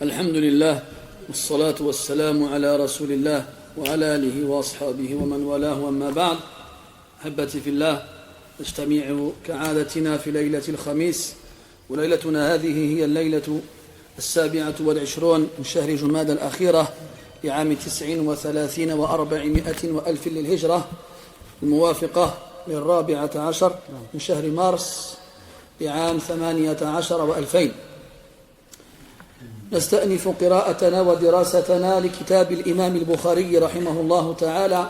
الحمد لله والصلاة والسلام على رسول الله وعلى آله وأصحابه ومن والاه، وأما بعد. أحبتي في الله، نجتمع كعادتنا في ليلة الخميس، وليلتنا هذه هي الليلة 27 من شهر جمادى الأخيرة لعام 39 و400 وألف للهجرة، الموافقة لل14 من شهر مارس لعام 18 و2000. نستأنف قراءتنا ودراستنا لكتاب الإمام البخاري رحمه الله تعالى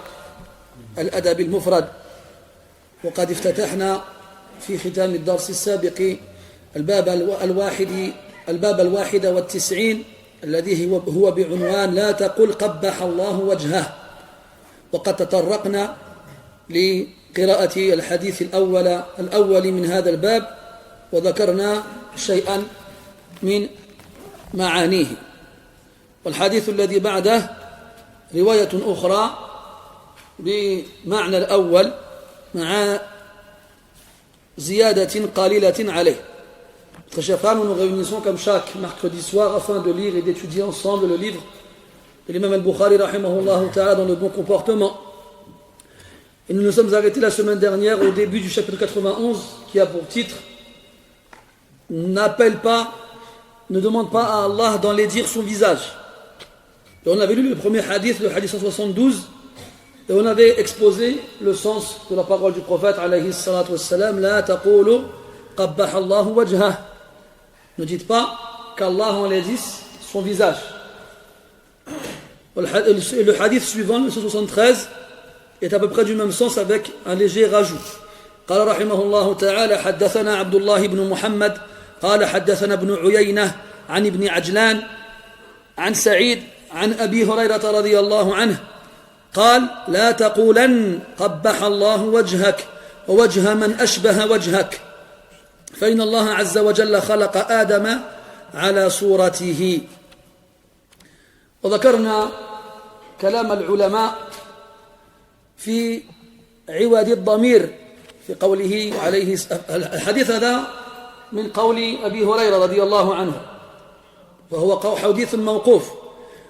الأدب المفرد، وقد افتتحنا في ختام الدرس السابق الباب 91 الذي هو بعنوان لا تقل قبح الله وجهه، وقد تطرقنا لقراءة الحديث الأول من هذا الباب، وذكرنا شيئا من معانيه. والحديث الذي بعده رواية أخرى بمعنى الأول مع زيادة قليلة عليه. Très chers frères, nous nous réunissons comme chaque mercredi soir afin de lire et d'étudier ensemble le livre de l'imam al-Bukhari rahimahullah ta'ala dans le bon comportement. Et nous nous sommes arrêtés la semaine dernière au début du chapitre 91 qui a pour titre n'appelle pas, ne demande pas à Allah d'enlaidir son visage. Et on avait lu le premier hadith, le hadith 172, et on avait exposé le sens de la parole du prophète alayhi salatu wassalam, la taqulu qabbaha Allahu wajhah. Ne dites pas qu'Allah enlaidisse son visage. Le hadith suivant, le 173, est à peu près du même sens avec un léger rajout. قال رحمه الله تعالى حدثنا عبد الله بن محمد قال حدثنا ابن عيينة عن ابن عجلان عن سعيد عن أبي هريرة رضي الله عنه قال لا تقولن قبح الله وجهك ووجه من أشبه وجهك فإن الله عز وجل خلق آدم على صورته. وذكرنا كلام العلماء في عواد الضمير في قوله عليه الحديث هذا من قول أبي هريرة رضي الله عنه، وهو حديث موقوف،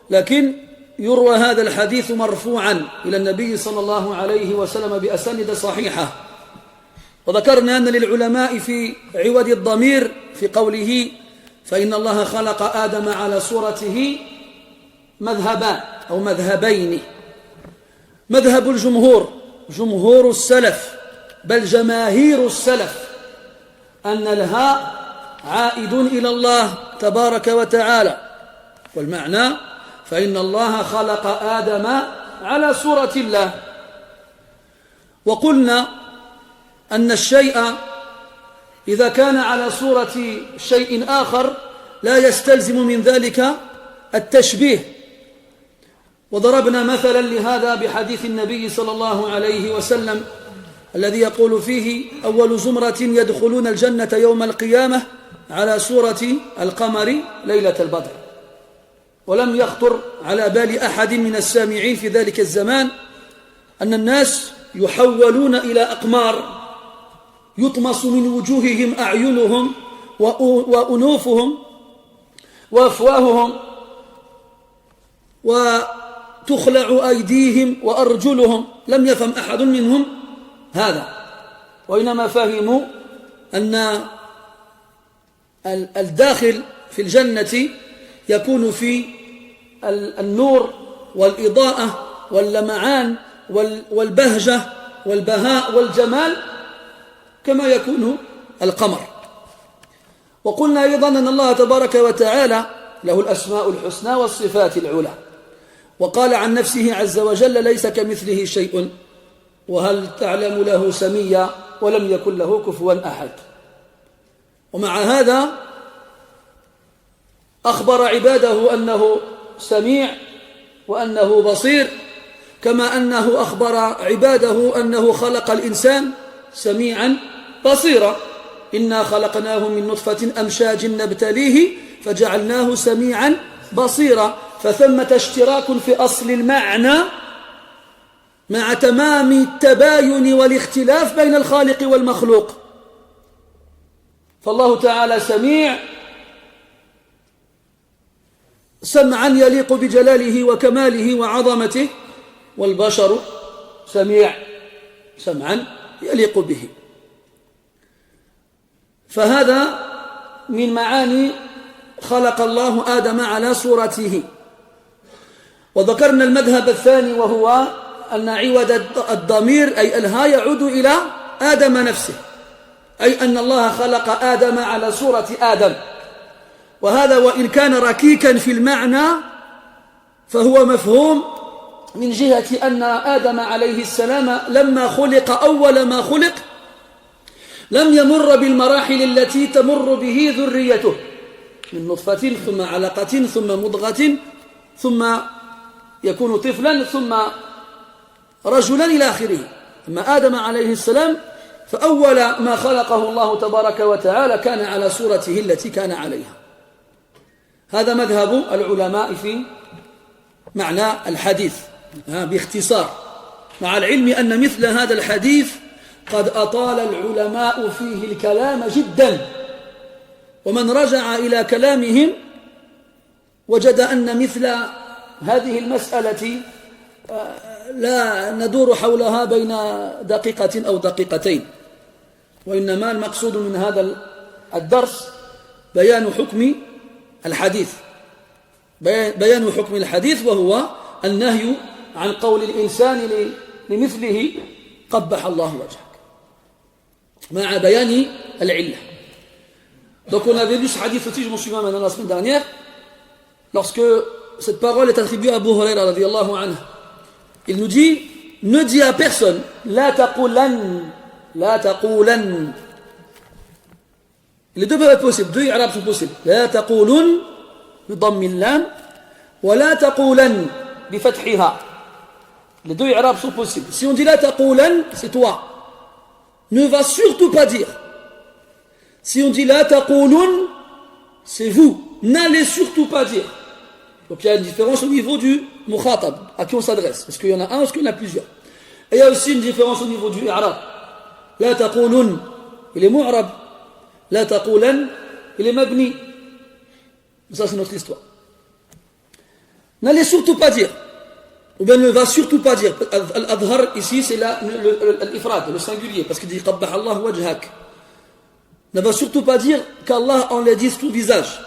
لكن يروى هذا الحديث مرفوعا إلى النبي صلى الله عليه وسلم بأسانيد صحيحة. وذكرنا أن للعلماء في عواد الضمير في قوله فإن الله خلق آدم على صورته مذهبان أو مذهبين. مذهب الجمهور، جمهور السلف بل جماهير السلف، أن الهاء عائد إلى الله تبارك وتعالى، والمعنى فإن الله خلق آدم على صورة الله. وقلنا أن الشيء إذا كان على صورة شيء آخر لا يستلزم من ذلك التشبيه. وضربنا مثلا لهذا بحديث النبي صلى الله عليه وسلم الذي يقول فيه أول زمرة يدخلون الجنة يوم القيامة على صورة القمر ليلة البدر. ولم يخطر على بال أحد من السامعين في ذلك الزمان أن الناس يحولون إلى أقمار يطمس من وجوههم أعينهم وأنوفهم وأفواههم وتخلع أيديهم وأرجلهم. لم يفهم أحد منهم هذا، وإنما فهموا أن الداخل في الجنة يكون في النور والإضاءة واللمعان والبهجة والبهاء والجمال كما يكون القمر. وقلنا أيضا أن الله تبارك وتعالى له الأسماء الحسنى والصفات العلى، وقال عن نفسه عز وجل ليس كمثله شيء وهل تعلم له سميا ولم يكن له كفوا أحد. ومع هذا أخبر عباده أنه سميع وأنه بصير، كما أنه أخبر عباده أنه خلق الإنسان سميعا بصيرا. إنا خلقناه من نطفة أمشاج نبتليه فجعلناه سميعا بصيرا. فثمة اشتراك في أصل المعنى مع تمام التباين والاختلاف بين الخالق والمخلوق. فالله تعالى سميع سمعا يليق بجلاله وكماله وعظمته والبشر سميع سمعا يليق به. فهذا من معاني خلق الله آدم على صورته. وذكرنا المذهب الثاني وهو أن عوض الضمير أي الها يعود إلى آدم نفسه، أي أن الله خلق آدم على صورة آدم، وهذا وإن كان ركيكا في المعنى فهو مفهوم من جهة أن آدم عليه السلام لما خلق أول ما خلق لم يمر بالمراحل التي تمر به ذريته من نطفة ثم علقة ثم مضغة ثم يكون طفلا ثم رجلا إلى آخره. أما آدم عليه السلام فأول ما خلقه الله تبارك وتعالى كان على صورته التي كان عليها. هذا مذهب العلماء في معنى الحديث باختصار، مع العلم أن مثل هذا الحديث قد أطال العلماء فيه الكلام جدا، ومن رجع إلى كلامهم وجد أن مثل هذه المسألة لا ندور حولها بين دقيقة أو دقيقتين، وإنما المقصود من هذا الدرس بيان حكم الحديث، بيان حكم الحديث، وهو النهي عن قول الإنسان لمثله قبح الله وجهك، مع بيان العلة. Donc on avait lu ce hadith aussi, je m'en souviens maintenant la semaine dernière, lorsque cette parole est attribuée à Abu Huraira radiyallahu anhu. Il nous dit, ne dis à personne, la taqulan, la taqulan. Les deux peuvent être possibles, deux arabes sont possibles. La taqulun, bi dhammi lam, wa la taqulan, bi fathiha. Les deux arabes sont possibles. Si on dit la taqulan, c'est toi. Ne va surtout pas dire. Si on dit la taqulun, c'est vous. N'allez surtout pas dire. Donc il y a une différence au niveau du mukhatab, à qui on s'adresse. Est-ce qu'il y en a un ou est-ce qu'il y en a plusieurs? Et il y a aussi une différence au niveau du i'rab. La taqulun, il est mu'rab. La taqulan, il est mabni. Ça c'est notre histoire. N'allez surtout pas dire. Ou bien ne va surtout pas dire. Al-adhar ici c'est l'ifrad, le singulier, parce qu'il dit qabbah Allah wajhak. Ne va surtout pas dire qu'Allah enlaidisse ton visage,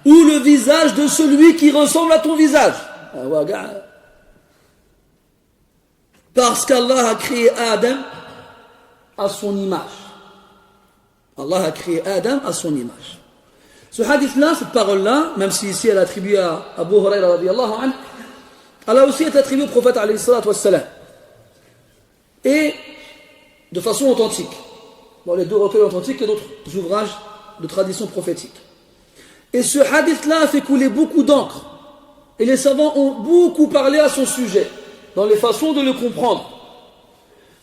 ou le visage de celui qui ressemble à ton visage. Parce qu'Allah a créé Adam à son image. Allah a créé Adam à son image. Ce hadith-là, cette parole-là, même si ici elle est attribuée à Abu Huraira radiyallahu anhu, elle a aussi été attribuée au prophète alayhi salatu wassalam. Et de façon authentique. Dans les deux recueils authentiques et d'autres ouvrages de tradition prophétique. Et ce hadith-là a fait couler beaucoup d'encre. Et les savants ont beaucoup parlé à son sujet, dans les façons de le comprendre.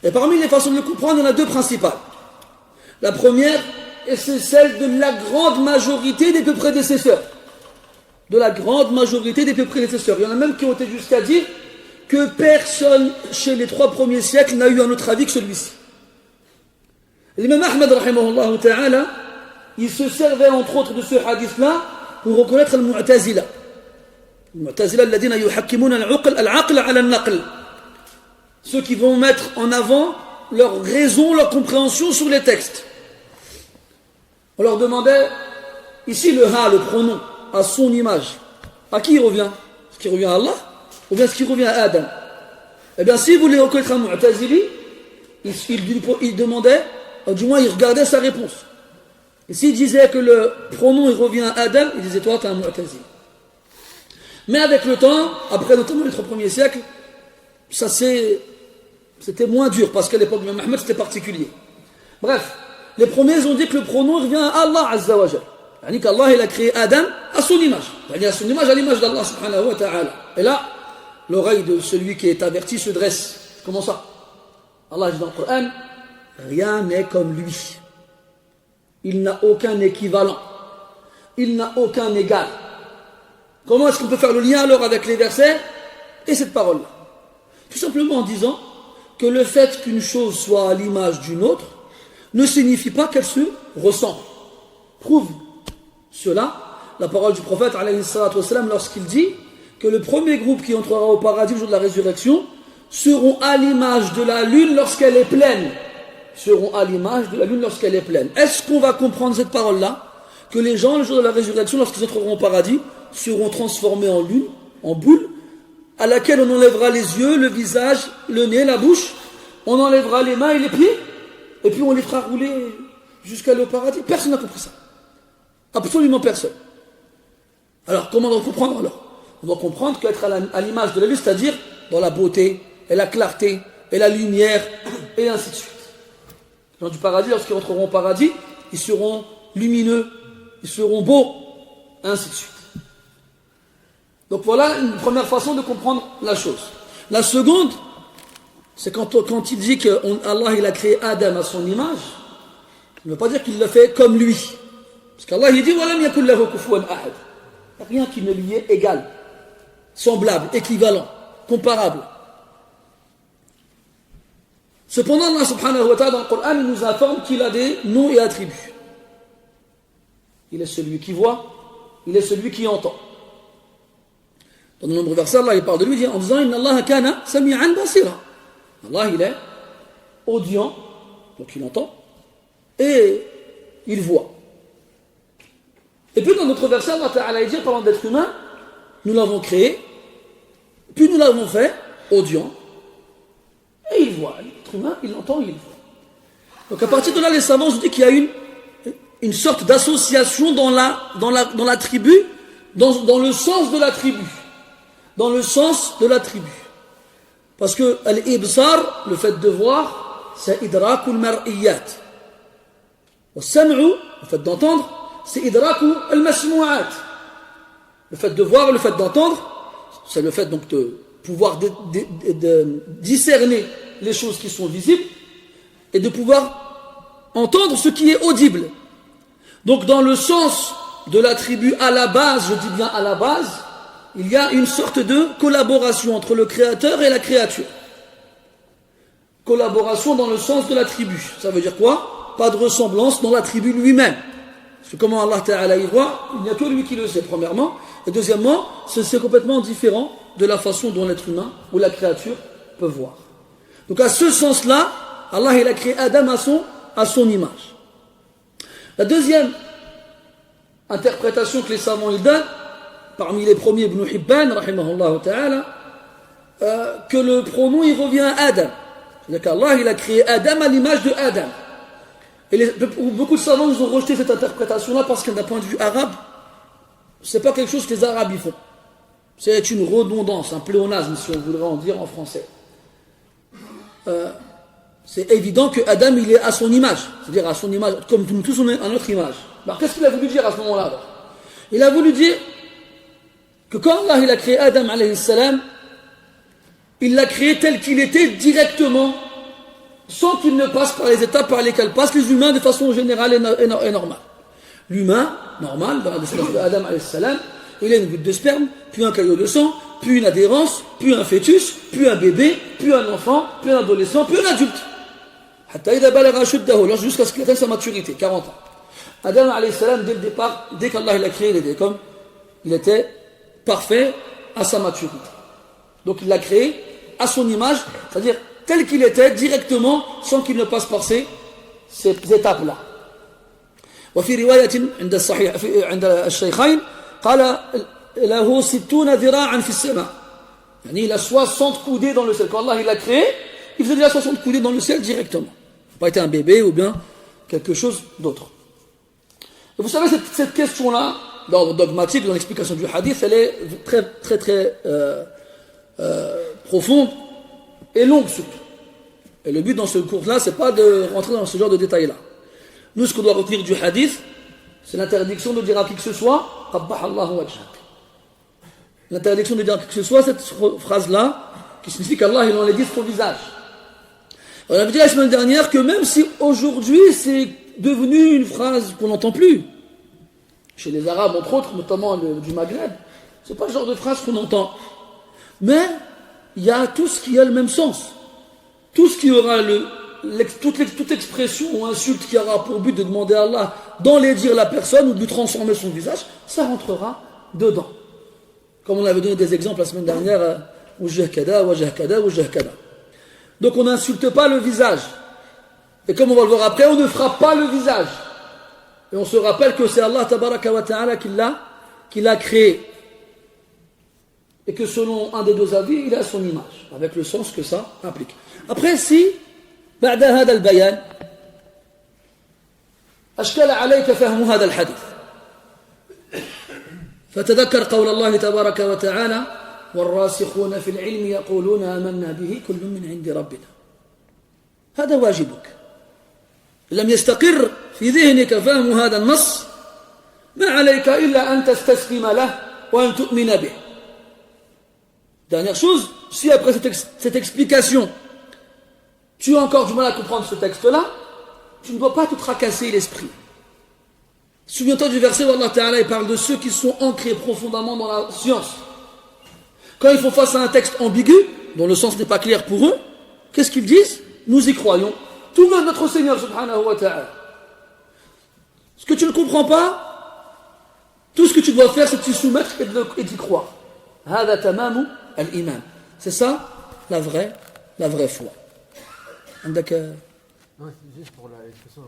Et parmi les façons de le comprendre, il y en a deux principales. La première, et c'est celle de la grande majorité des peu prédécesseurs. De la grande majorité des peu prédécesseurs. Il y en a même qui ont été jusqu'à dire que personne chez les 3 premiers siècles n'a eu un autre avis que celui-ci. L'imam Ahmed, rahimahullah ta'ala, il se servait entre autres de ce hadith-là pour reconnaître le Mu'tazila. Le Mu'tazila, alladhina yuhakkimuna al-aql ala al-naql. Ceux qui vont mettre en avant leur raison, leur compréhension sur les textes. On leur demandait, ici le ha, le pronom, à son image. À qui il revient? Est-ce qu'il revient à Allah? Ou bien est-ce qu'il revient à Adam? Eh bien, si vous voulez reconnaître un Mu'tazili, il demandait, du moins il regardait sa réponse. Et s'il disait que le pronom il revient à Adam, il disait toi tu es un Mu'tazili. Mais avec le temps, après notamment les 3 premiers siècles, c'était moins dur, parce qu'à l'époque de Mohammed c'était particulier. Bref, les premiers ont dit que le pronom revient à Allah Azza wa Jal. C'est-à-dire qu'Allah il a créé Adam à son image. C'est-à-dire à son image, à l'image d'Allah subhanahu wa ta'ala. Et là, l'oreille de celui qui est averti se dresse. Comment ça? Allah dit dans le Coran, rien n'est comme lui. Il n'a aucun équivalent. Il n'a aucun égal. Comment est-ce qu'on peut faire le lien alors avec les versets et cette parole-là? Tout simplement en disant que le fait qu'une chose soit à l'image d'une autre ne signifie pas qu'elle se ressemble. Prouve cela la parole du prophète alayhi salatu wassalam, lorsqu'il dit que le premier groupe qui entrera au paradis le jour de la résurrection seront à l'image de la lune lorsqu'elle est pleine. Seront à l'image de la lune lorsqu'elle est pleine. Est-ce qu'on va comprendre cette parole-là? Que les gens, le jour de la résurrection, lorsqu'ils entreront au paradis, seront transformés en lune, en boule, à laquelle on enlèvera les yeux, le visage, le nez, la bouche, on enlèvera les mains et les pieds, et puis on les fera rouler jusqu'à aller au paradis. Personne n'a compris ça. Absolument personne. Alors, comment on va comprendre alors? On va comprendre qu'être à l'image de la lune, c'est-à-dire dans la beauté, et la clarté, et la lumière, et ainsi de suite. Les gens du paradis, lorsqu'ils entreront au paradis, ils seront lumineux, ils seront beaux, ainsi de suite. Donc voilà une première façon de comprendre la chose. La seconde, c'est quand il dit qu'Allah il a créé Adam à son image, il ne veut pas dire qu'il l'a fait comme lui. Parce qu'Allah il dit وَلَمْ يَكُنْ لَهُ كُفُوًا أَحَدٌ. Il n'y a rien qui ne lui est égal, semblable, équivalent, comparable. Cependant, Allah subhanahu wa ta'ala dans le Coran, il nous informe qu'il a des noms et attributs. Il est celui qui voit, il est celui qui entend. Dans de nombreux versets, Allah il parle de lui en disant Inna Allah kana sami'an basira. Allah il est audient, donc il entend, et il voit. Et puis dans notre verset, Allah Ta'ala dit, parlant d'être humain, nous l'avons créé, puis nous l'avons fait audient, et il voit. L'être humain, il entend, il voit. Donc à partir de là, les savants ont dit qu'il y a une sorte d'association dans la tribu, dans le sens de la tribu. Dans le sens de la tribu. Parce que l'ibsar, le fait de voir, c'est idrakul mar'iyat. Sam'u, le fait d'entendre, c'est idrakul al-masmu'at. Le fait de voir et le fait d'entendre, c'est le fait donc de pouvoir de discerner les choses qui sont visibles et de pouvoir entendre ce qui est audible. Donc dans le sens de la tribu à la base, je dis bien à la base, il y a une sorte de collaboration entre le créateur et la créature. Collaboration dans le sens de la tribu. Ça veut dire quoi? Pas de ressemblance dans la tribu lui-même. Parce que comment Allah Ta'ala y voit, il n'y a que lui qui le sait, premièrement. Et deuxièmement, c'est complètement différent de la façon dont l'être humain ou la créature peut voir. Donc à ce sens-là, Allah il a créé Adam à son image. La deuxième interprétation que les savants ils donnent, parmi les premiers Ibn Hibban, rahimahullah ta'ala, que le pronom il revient à Adam. C'est-à-dire qu'Allah il a créé Adam à l'image de Adam. Et beaucoup de savants ils ont rejeté cette interprétation-là parce que d'un point de vue arabe, c'est pas quelque chose que les Arabes y font. C'est une redondance, un pléonasme si on voudrait en dire en français. C'est évident que Adam il est à son image, c'est-à-dire à son image, comme nous tous on est à notre image. Alors qu'est-ce qu'il a voulu dire à ce moment-là? Il a voulu dire que quand Allah il a créé Adam alayhi salam, il l'a créé tel qu'il était directement, sans qu'il ne passe par les étapes par lesquelles passent les humains de façon générale et normale. L'humain, normal, dans la descendance d'Adam alayhi salam, il a une goutte de sperme, puis un caillot de sang, puis une adhérence, puis un fœtus, puis un bébé, puis un enfant, puis un adolescent, puis un adulte. Jusqu'à ce qu'il atteigne sa maturité, 40 ans. Adam alayhi salam, dès le départ, dès qu'Allah l'a créé, il était parfait à sa maturité. Donc il l'a créé à son image, c'est-à-dire tel qu'il était directement, sans qu'il ne passe par ces étapes-là. وفي رواية عند الصحيح عند الشيخين قال له 60 ذراعا في السماء. يعني il a 60 coudées dans le ciel. Quand Allah il l'a créé, il faisait déjà 60 coudées dans le ciel directement. Il n'a pas été un bébé ou bien quelque chose d'autre. Et vous savez, cette question-là, dogmatique, dans l'explication du hadith, elle est très, très, très profonde et longue surtout. Et le but dans ce cours-là, c'est pas de rentrer dans ce genre de détails-là. Nous, ce qu'on doit retenir du hadith, c'est l'interdiction de dire à qui que ce soit, قَبَّحَ اللَّهُ وَجْهَكَ. L'interdiction de dire à qui que ce soit, cette phrase-là, qui signifie qu'Allah, il enlaidit son visage. On avait dit la semaine dernière que même si aujourd'hui, c'est devenu une phrase qu'on n'entend plus, chez les Arabes, entre autres, notamment du Maghreb, c'est pas le genre de phrase qu'on entend. Mais, il y a tout ce qui a le même sens. Tout ce qui aura toute expression ou insulte qui aura pour but de demander à Allah d'enlaidir la personne ou de lui transformer son visage, ça rentrera dedans. Comme on avait donné des exemples la semaine dernière, wajh kada, wajh kada, wajh kada. Donc on n'insulte pas le visage. Et comme on va le voir après, on ne frappe pas le visage. Et on se rappelle que c'est Allah tabaraka wa ta'ala qui l'a créé. Et que selon un des deux avis, il a son image, avec le sens que ça implique. Après, si, بعد هذا البيان أشكل عليك فهم هذا الحديث فتذكر قول الله تبارك وتعالى والراسخون في العلم يقولون آمنا به كل من عند ربنا. هذا واجبك. لم يستقر في ذهنك فهم هذا النص ما عليك إلا أن تستسلم له وأن تؤمن به. Dernière chose, si après cette explication, tu as encore du mal à comprendre ce texte-là, tu ne dois pas te tracasser l'esprit. Souviens-toi du verset où Allah Ta'ala parle de ceux qui sont ancrés profondément dans la science. Quand ils font face à un texte ambigu, dont le sens n'est pas clair pour eux, qu'est-ce qu'ils disent? Nous y croyons. Tout va notre Seigneur subhanahu wa ta'ala. Ce que tu ne comprends pas, tout ce que tu dois faire, c'est de t'y soumettre et d'y croire. هذا تمام الإيمان. C'est ça la vraie foi. عندك Non, c'est juste pour l'expression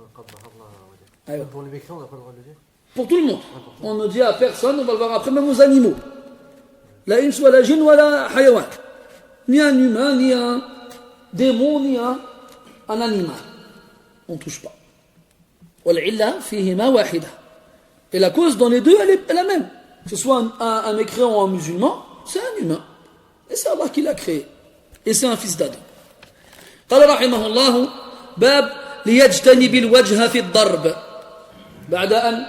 pour les mécréants, on n'a pas le droit de le dire. Pour tout le monde. On ne dit à personne, on va le voir après, même aux animaux. La ins wa la jinn wa la hayawan. Ni un humain, ni un démon, ni un animal. On ne touche pas. Wal'illa fihima wahida. Et la cause dans les deux, elle est la même. Que ce soit un mécréant ou un musulman, c'est un humain. Et c'est Allah qui l'a créé. Et c'est un fils d'Adam. قال رحمه الله باب ليجتنب الوجه في الضرب بعد أن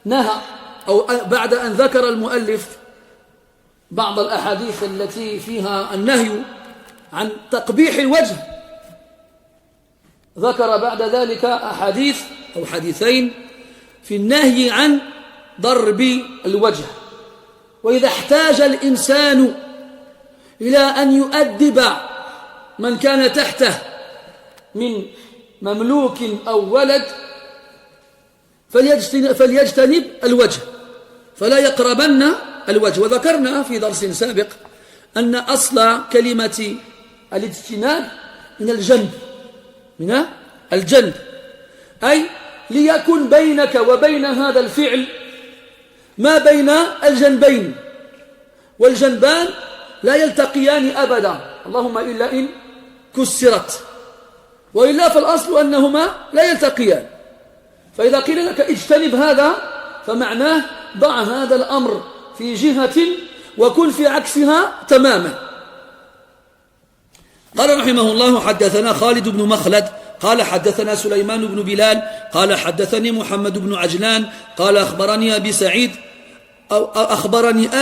نهى أو بعد أن ذكر المؤلف بعض الأحاديث التي فيها النهي عن تقبيح الوجه ذكر بعد ذلك أحاديث أو حديثين في النهي عن ضرب الوجه وإذا احتاج الإنسان إلى أن يؤدب من كان تحته من مملوك أو ولد فليجتنب الوجه فلا يقربن الوجه. وذكرنا في درس سابق أن أصل كلمة الاجتناب من الجنب أي ليكن بينك وبين هذا الفعل ما بين الجنبين والجنبان لا يلتقيان أبدا اللهم إلا إن كسرت وإلا فالأصل أنهما لا يلتقيان. فإذا قيل لك اجتنب هذا فمعناه ضع هذا الأمر في جهة وكن في عكسها تماما. قال رحمه الله حدثنا خالد بن مخلد قال حدثنا سليمان بن بلال قال حدثني محمد بن عجلان قال أخبرني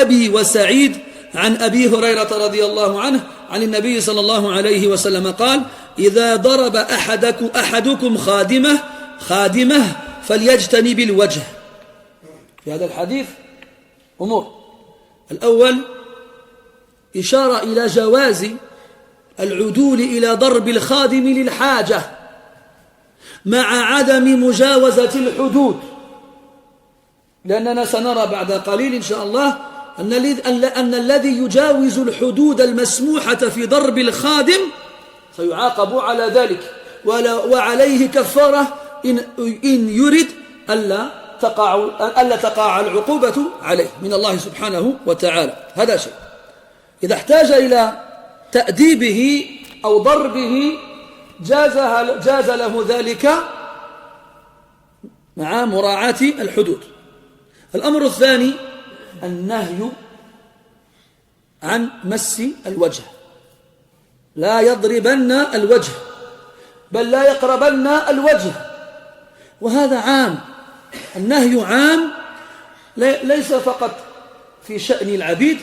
أبي وسعيد عن أبي هريرة رضي الله عنه عن النبي صلى الله عليه وسلم قال إذا ضرب أحدكم خادمه فليجتنب الوجه. في هذا الحديث أمور. الأول إشارة إلى جواز العدول إلى ضرب الخادم للحاجة مع عدم مجاوزة الحدود لأننا سنرى بعد قليل إن شاء الله أن الذي يجاوز الحدود المسموحة في ضرب الخادم سيعاقب على ذلك وعليه كفارة إن يرد ألا تقع العقوبة عليه من الله سبحانه وتعالى. هذا شيء. إذا احتاج إلى تأديبه أو ضربه جاز له ذلك مع مراعاة الحدود. الأمر الثاني النهي عن مس الوجه لا يضربن الوجه بل لا يقربن الوجه وهذا عام. النهي عام ليس فقط في شأن العبيد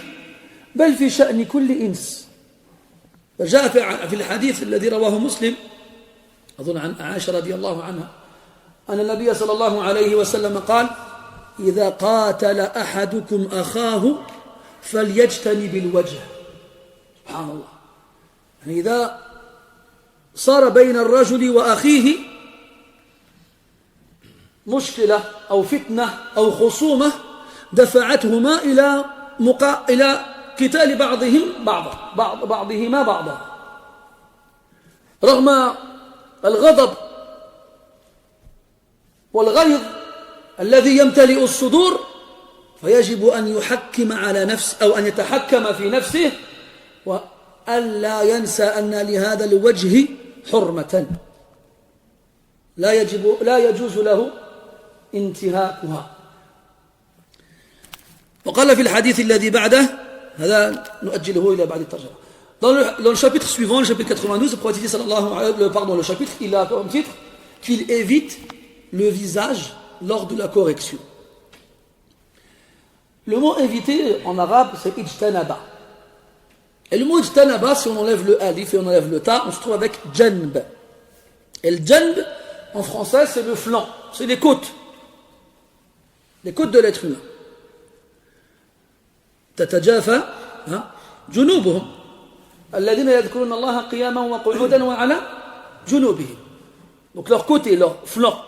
بل في شأن كل إنس. فجاء في الحديث الذي رواه مسلم أظن عن عائشة رضي الله عنها أن النبي صلى الله عليه وسلم قال إذا قاتل أحدكم أخاه فليجتنب الوجه. سبحان الله. يعني إذا صار بين الرجل وأخيه مشكلة أو فتنة أو خصومة دفعتهما إلى قتال بعضهما بعضا رغم الغضب والغيظ الذي يمتلئ الصدور فيجب أن يحكم على نفسه أو أن يتحكم في نفسه وألا ينسى أن لهذا الوجه حرمة لا يجوز له انتهاكها. وقال في الحديث الذي بعده هذا نؤجله إلى بعد الترجمة. Dans le chapitre suivant, le chapitre 92, le prophète le chapitre, il a comme titre qu'il évite le visage lors de la correction. Le mot éviter en arabe c'est ijtanaba. Et le mot ijtanaba, si on enlève le alif et on enlève le ta, on se trouve avec janb. Et le janb en français c'est le flanc, c'est les côtes de l'être humain. تتجافى جنوبهم الذين يذكرون الله قياما وقعودا وعلى جنوبهم. Donc leur côté, leur flanc.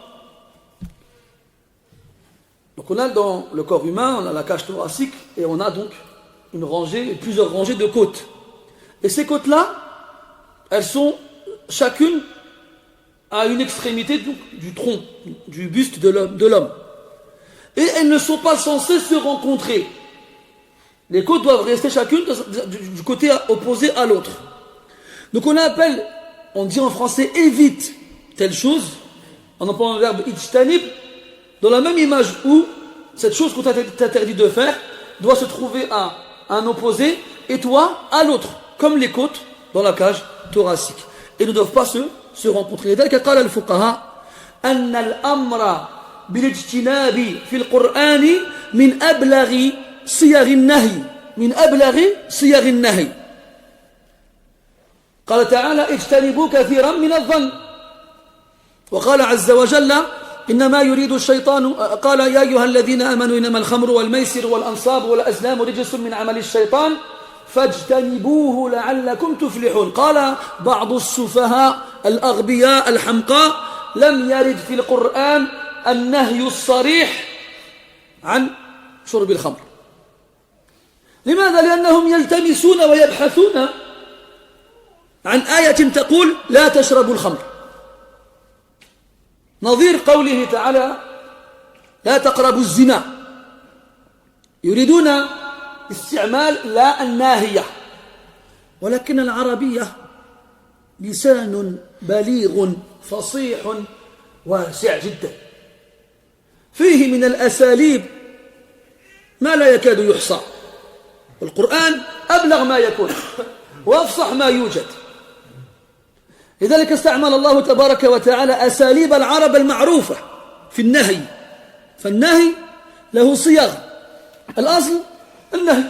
Donc on a dans le corps humain, on a la cage thoracique et on a donc une rangée, plusieurs rangées de côtes. Et ces côtes-là, elles sont chacune à une extrémité du tronc, du buste de l'homme. Et elles ne sont pas censées se rencontrer. Les côtes doivent rester chacune du côté opposé à l'autre. Donc on dit en français évite telle chose, en employant le verbe ijtanib, dans la même image où cette chose qu'on t'interdit de faire doit se trouver à un opposé et toi à l'autre, comme les côtes dans la cage thoracique. Et ne doivent pas se rencontrer. لذلك قال الفقهاء أن الأمر بالاجتناب في القرآن من أبلغ صيغ النهي قال تعالى اجتنبوا كثيرا من الظن وقال عز وجل إنما يريد الشيطان قال يا أيها الذين آمنوا إنما الخمر والميسر والأنصاب والأزلام رجس من عمل الشيطان فاجتنبوه لعلكم تفلحون. قال بعض السفهاء الأغبياء الحمقاء لم يرد في القرآن النهي الصريح عن شرب الخمر. لماذا؟ لأنهم يلتمسون ويبحثون عن آية تقول لا تشربوا الخمر، نظير قوله تعالى لا تقربوا الزنا. يريدون استعمال لا الناهية، ولكن العربية لسان بليغ فصيح واسع جدا، فيه من الأساليب ما لا يكاد يحصى. القرآن أبلغ ما يكون وأفصح ما يوجد. لذلك استعمل الله تبارك وتعالى أساليب العرب المعروفة في النهي، فالنهي له صيغ. الأصل النهي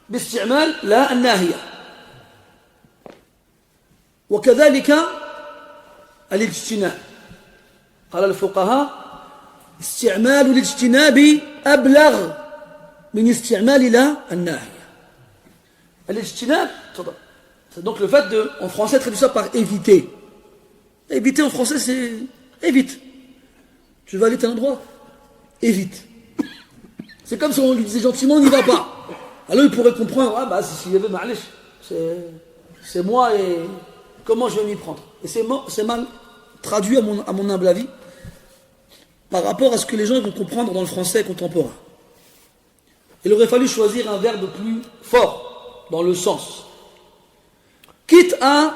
باستعمال لا الناهية، وكذلك الاجتناب. قال الفقهاء استعمال الاجتناب أبلغ من استعمال لا الناهية. الاجتناب c'est donc le fait de, en français traduit ça par éviter. Éviter en français c'est évite. Tu vas aller à tel endroit, évite. C'est comme si on lui disait gentiment n'y va pas. Alors il pourrait comprendre, ah bah s'il y avait ma'alish, c'est moi et comment je vais m'y prendre. Et c'est mal traduit à mon humble avis par rapport à ce que les gens vont comprendre dans le français contemporain. Il aurait fallu choisir un verbe plus fort dans le sens, quitte à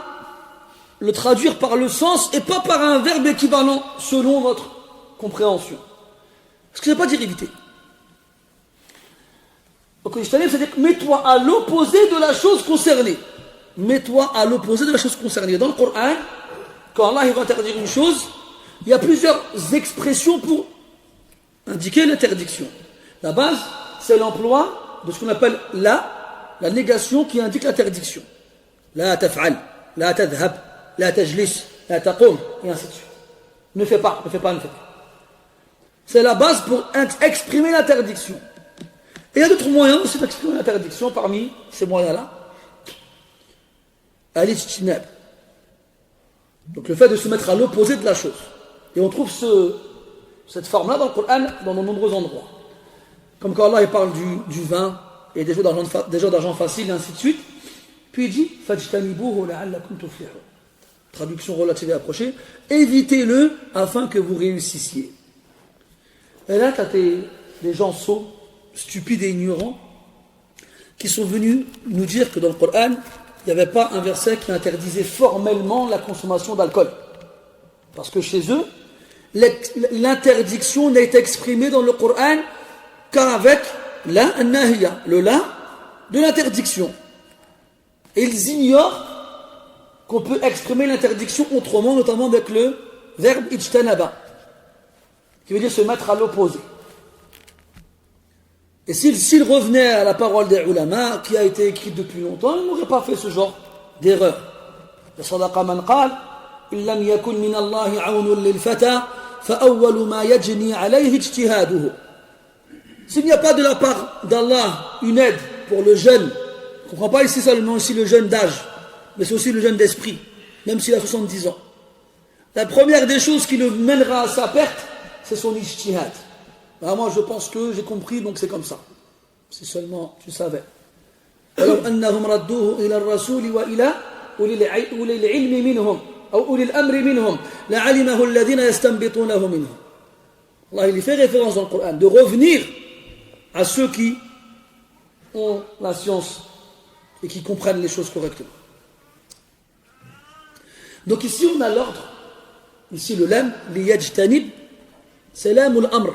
le traduire par le sens et pas par un verbe équivalent selon votre compréhension. Parce que ça ne veut pas dire éviter. Donc c'est-à-dire mets-toi à l'opposé de la chose concernée. Mets-toi à l'opposé de la chose concernée. Dans le Coran, quand Allah va interdire une chose, il y a plusieurs expressions pour indiquer l'interdiction. La base, c'est l'emploi de ce qu'on appelle la négation qui indique l'interdiction. La taf'al, la tadhhab, la tajlis, la taqum, et ainsi de suite. Ne fais pas, ne fais pas, ne fais pas. C'est la base pour exprimer l'interdiction. Et il y a d'autres moyens aussi d'exprimer l'interdiction parmi ces moyens-là. Al-ijtinab. Donc le fait de se mettre à l'opposé de la chose. Et on trouve cette forme-là dans le Coran dans de nombreux endroits. Comme quand Allah il parle du vin et des jeux d'argent faciles et ainsi de suite. Puis il dit فَاجْتَنِبُوهُ لَعَلَّكُمْ تُفْلِحُونَ. Traduction relative et approchée. Évitez-le afin que vous réussissiez. Et là, tu as des gens sots, stupides et ignorants qui sont venus nous dire que dans le Coran, il n'y avait pas un verset qui interdisait formellement la consommation d'alcool. Parce que chez eux, l'interdiction n'est exprimée dans le Coran qu'avec la nahiya, le la de l'interdiction. Et ils ignorent qu'on peut exprimer l'interdiction autrement, notamment avec le verbe ijtanaba, qui veut dire se mettre à l'opposé. Et s'il revenait à la parole des ulama, qui a été écrite depuis longtemps, il n'aurait pas fait ce genre d'erreur. Sadaqa man qal, in lam yakun min Allahi awnun lil fata, fa awwalu ma yajni alayhi ijtihaduhu. S'il n'y a pas de la part d'Allah une aide pour le jeune, on ne comprend pas ici seulement aussi le jeune d'âge, mais c'est aussi le jeune d'esprit, même s'il a 70 ans. La première des choses qui le mènera à sa perte, c'est son ijtihad. Ben moi je pense que j'ai compris, donc c'est comme ça. Si seulement tu savais. وَلَوْ أَنَّهُمْ رَدُّوهُ إِلَى الرَّسُولِ وَإِلَى أُولِي الْعِلْمِ مِنْهُمْ أو أولي الأمر منهم لعلمه الذين يستنبطونه منهم. Allah il fait référence dans le Coran de revenir à ceux qui ont la science et qui comprennent les choses correctement. Donc ici on a l'ordre, ici le lam, liyajtanib, c'est lam ou l'amr.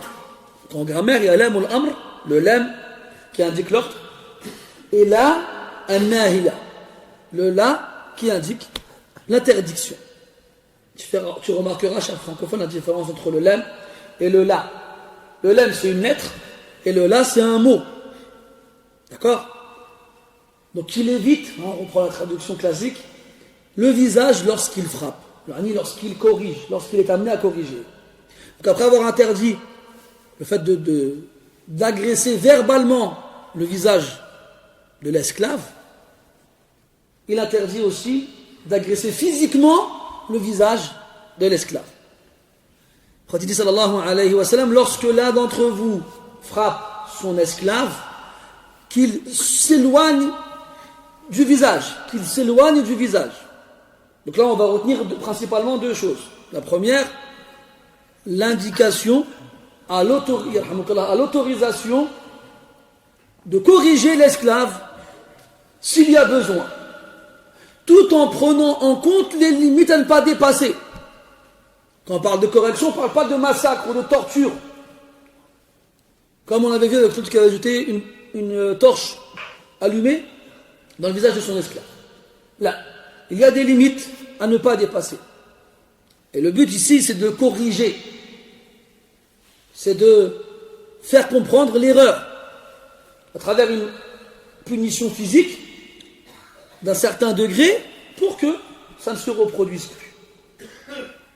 En grammaire il y a lam ou l'amr, le lam qui indique l'ordre, et là, an-nahiya, le la qui indique l'interdiction. Tu remarqueras, chaque francophone, la différence entre le lam et le la. Le lam c'est une lettre et le la c'est un mot. D'accord? Donc il évite, on reprend la traduction classique, le visage lorsqu'il frappe, lorsqu'il corrige, lorsqu'il est amené à corriger. Donc après avoir interdit le fait d'agresser verbalement le visage de l'esclave, il interdit aussi d'agresser physiquement le visage de l'esclave. Le prophète dit sallallahu alayhi wa sallam, lorsque l'un d'entre vous frappe son esclave, qu'il s'éloigne du visage, Donc là on va retenir principalement deux choses. La première, l'indication à l'autorisation de corriger l'esclave s'il y a besoin, tout en prenant en compte les limites à ne pas dépasser. Quand on parle de correction, on ne parle pas de massacre ou de torture. Comme on avait vu avec l'autre qui avait jeté une torche allumée dans le visage de son esclave. Là, il y a des limites à ne pas dépasser. Et le but ici, c'est de corriger. C'est de faire comprendre l'erreur à travers une punition physique d'un certain degré pour que ça ne se reproduise plus.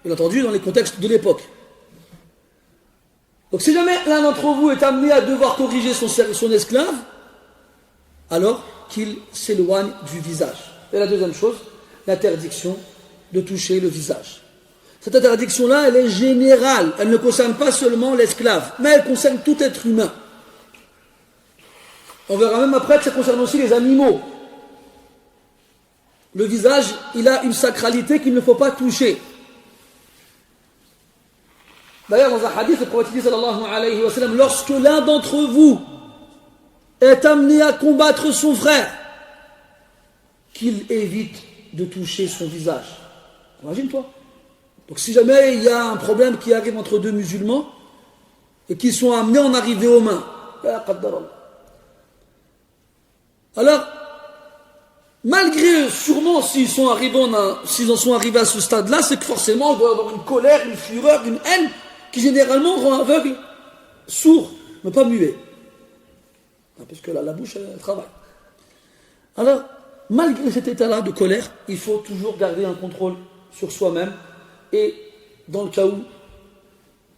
Bien entendu, dans les contextes de l'époque. Donc si jamais l'un d'entre vous est amené à devoir corriger son esclave, alors qu'il s'éloigne du visage. Et la deuxième chose, l'interdiction de toucher le visage. Cette interdiction-là, elle est générale. Elle ne concerne pas seulement l'esclave, mais elle concerne tout être humain. On verra même après que ça concerne aussi les animaux. Le visage, il a une sacralité qu'il ne faut pas toucher. D'ailleurs, dans un hadith, le prophète dit sallallahu alayhi wa sallam, lorsque l'un d'entre vous est amené à combattre son frère, qu'il évite de toucher son visage. Imagine-toi. Donc si jamais il y a un problème qui arrive entre deux musulmans et qu'ils sont amenés à en arriver aux mains, alors, malgré eux, sûrement s'ils en sont arrivés à ce stade-là, c'est que forcément il doit y avoir une colère, une fureur, une haine qui généralement rend aveugle, sourd, mais pas muet. Parce que la bouche, elle travaille. Alors, malgré cet état-là de colère, il faut toujours garder un contrôle sur soi-même et, dans le cas où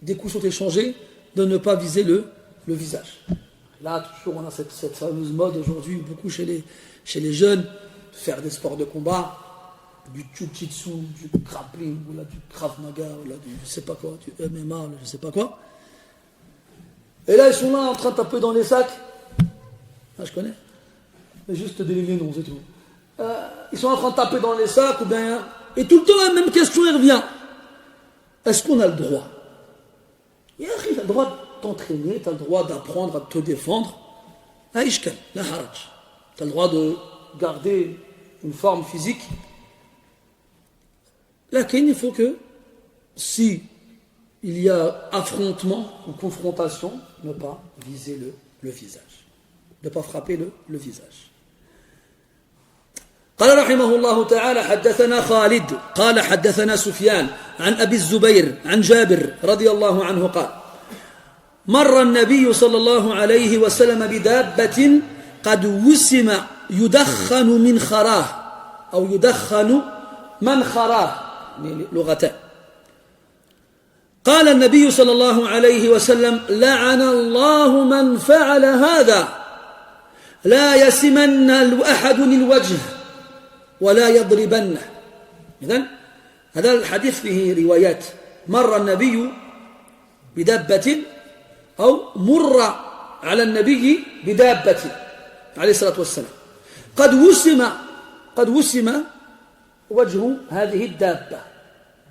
des coups sont échangés, de ne pas viser le visage. Là, toujours, on a cette fameuse mode aujourd'hui, beaucoup chez les jeunes, de faire des sports de combat, du jiu-jitsu, du grappling, ou là, du krav maga, ou là, du je sais pas quoi, du MMA, ou je sais pas quoi. Et là, ils sont là en train de taper dans les sacs. Ah, je connais. Mais juste des noms, c'est tout. Ils sont en train de taper dans les sacs, ou bien. Et tout le temps, la même question, elle revient. Est-ce qu'on a le droit? Tu as le droit de t'entraîner, tu as le droit d'apprendre à te défendre. La ishkal, la haraj. Tu as le droit de garder une forme physique. Là, il faut que, si il y a affrontement ou confrontation, ne pas viser le visage. Ne pas frapper le visage. قال رحمه الله تعالى حدثنا خالد قال حدثنا سفيان عن أبي الزبير عن جابر رضي الله عنه قال مر النبي صلى الله عليه وسلم بدابة قد وسم يدخن من خراه أو يدخن من خراه لغتان قال النبي صلى الله عليه وسلم لعن الله من فعل هذا لا يسمن أحد الوجه ولا يضربنه. إذن هذا الحديث فيه روايات مر النبي بدابة أو مر على النبي بدابة عليه الصلاة والسلام قد وسم وجه هذه الدابة.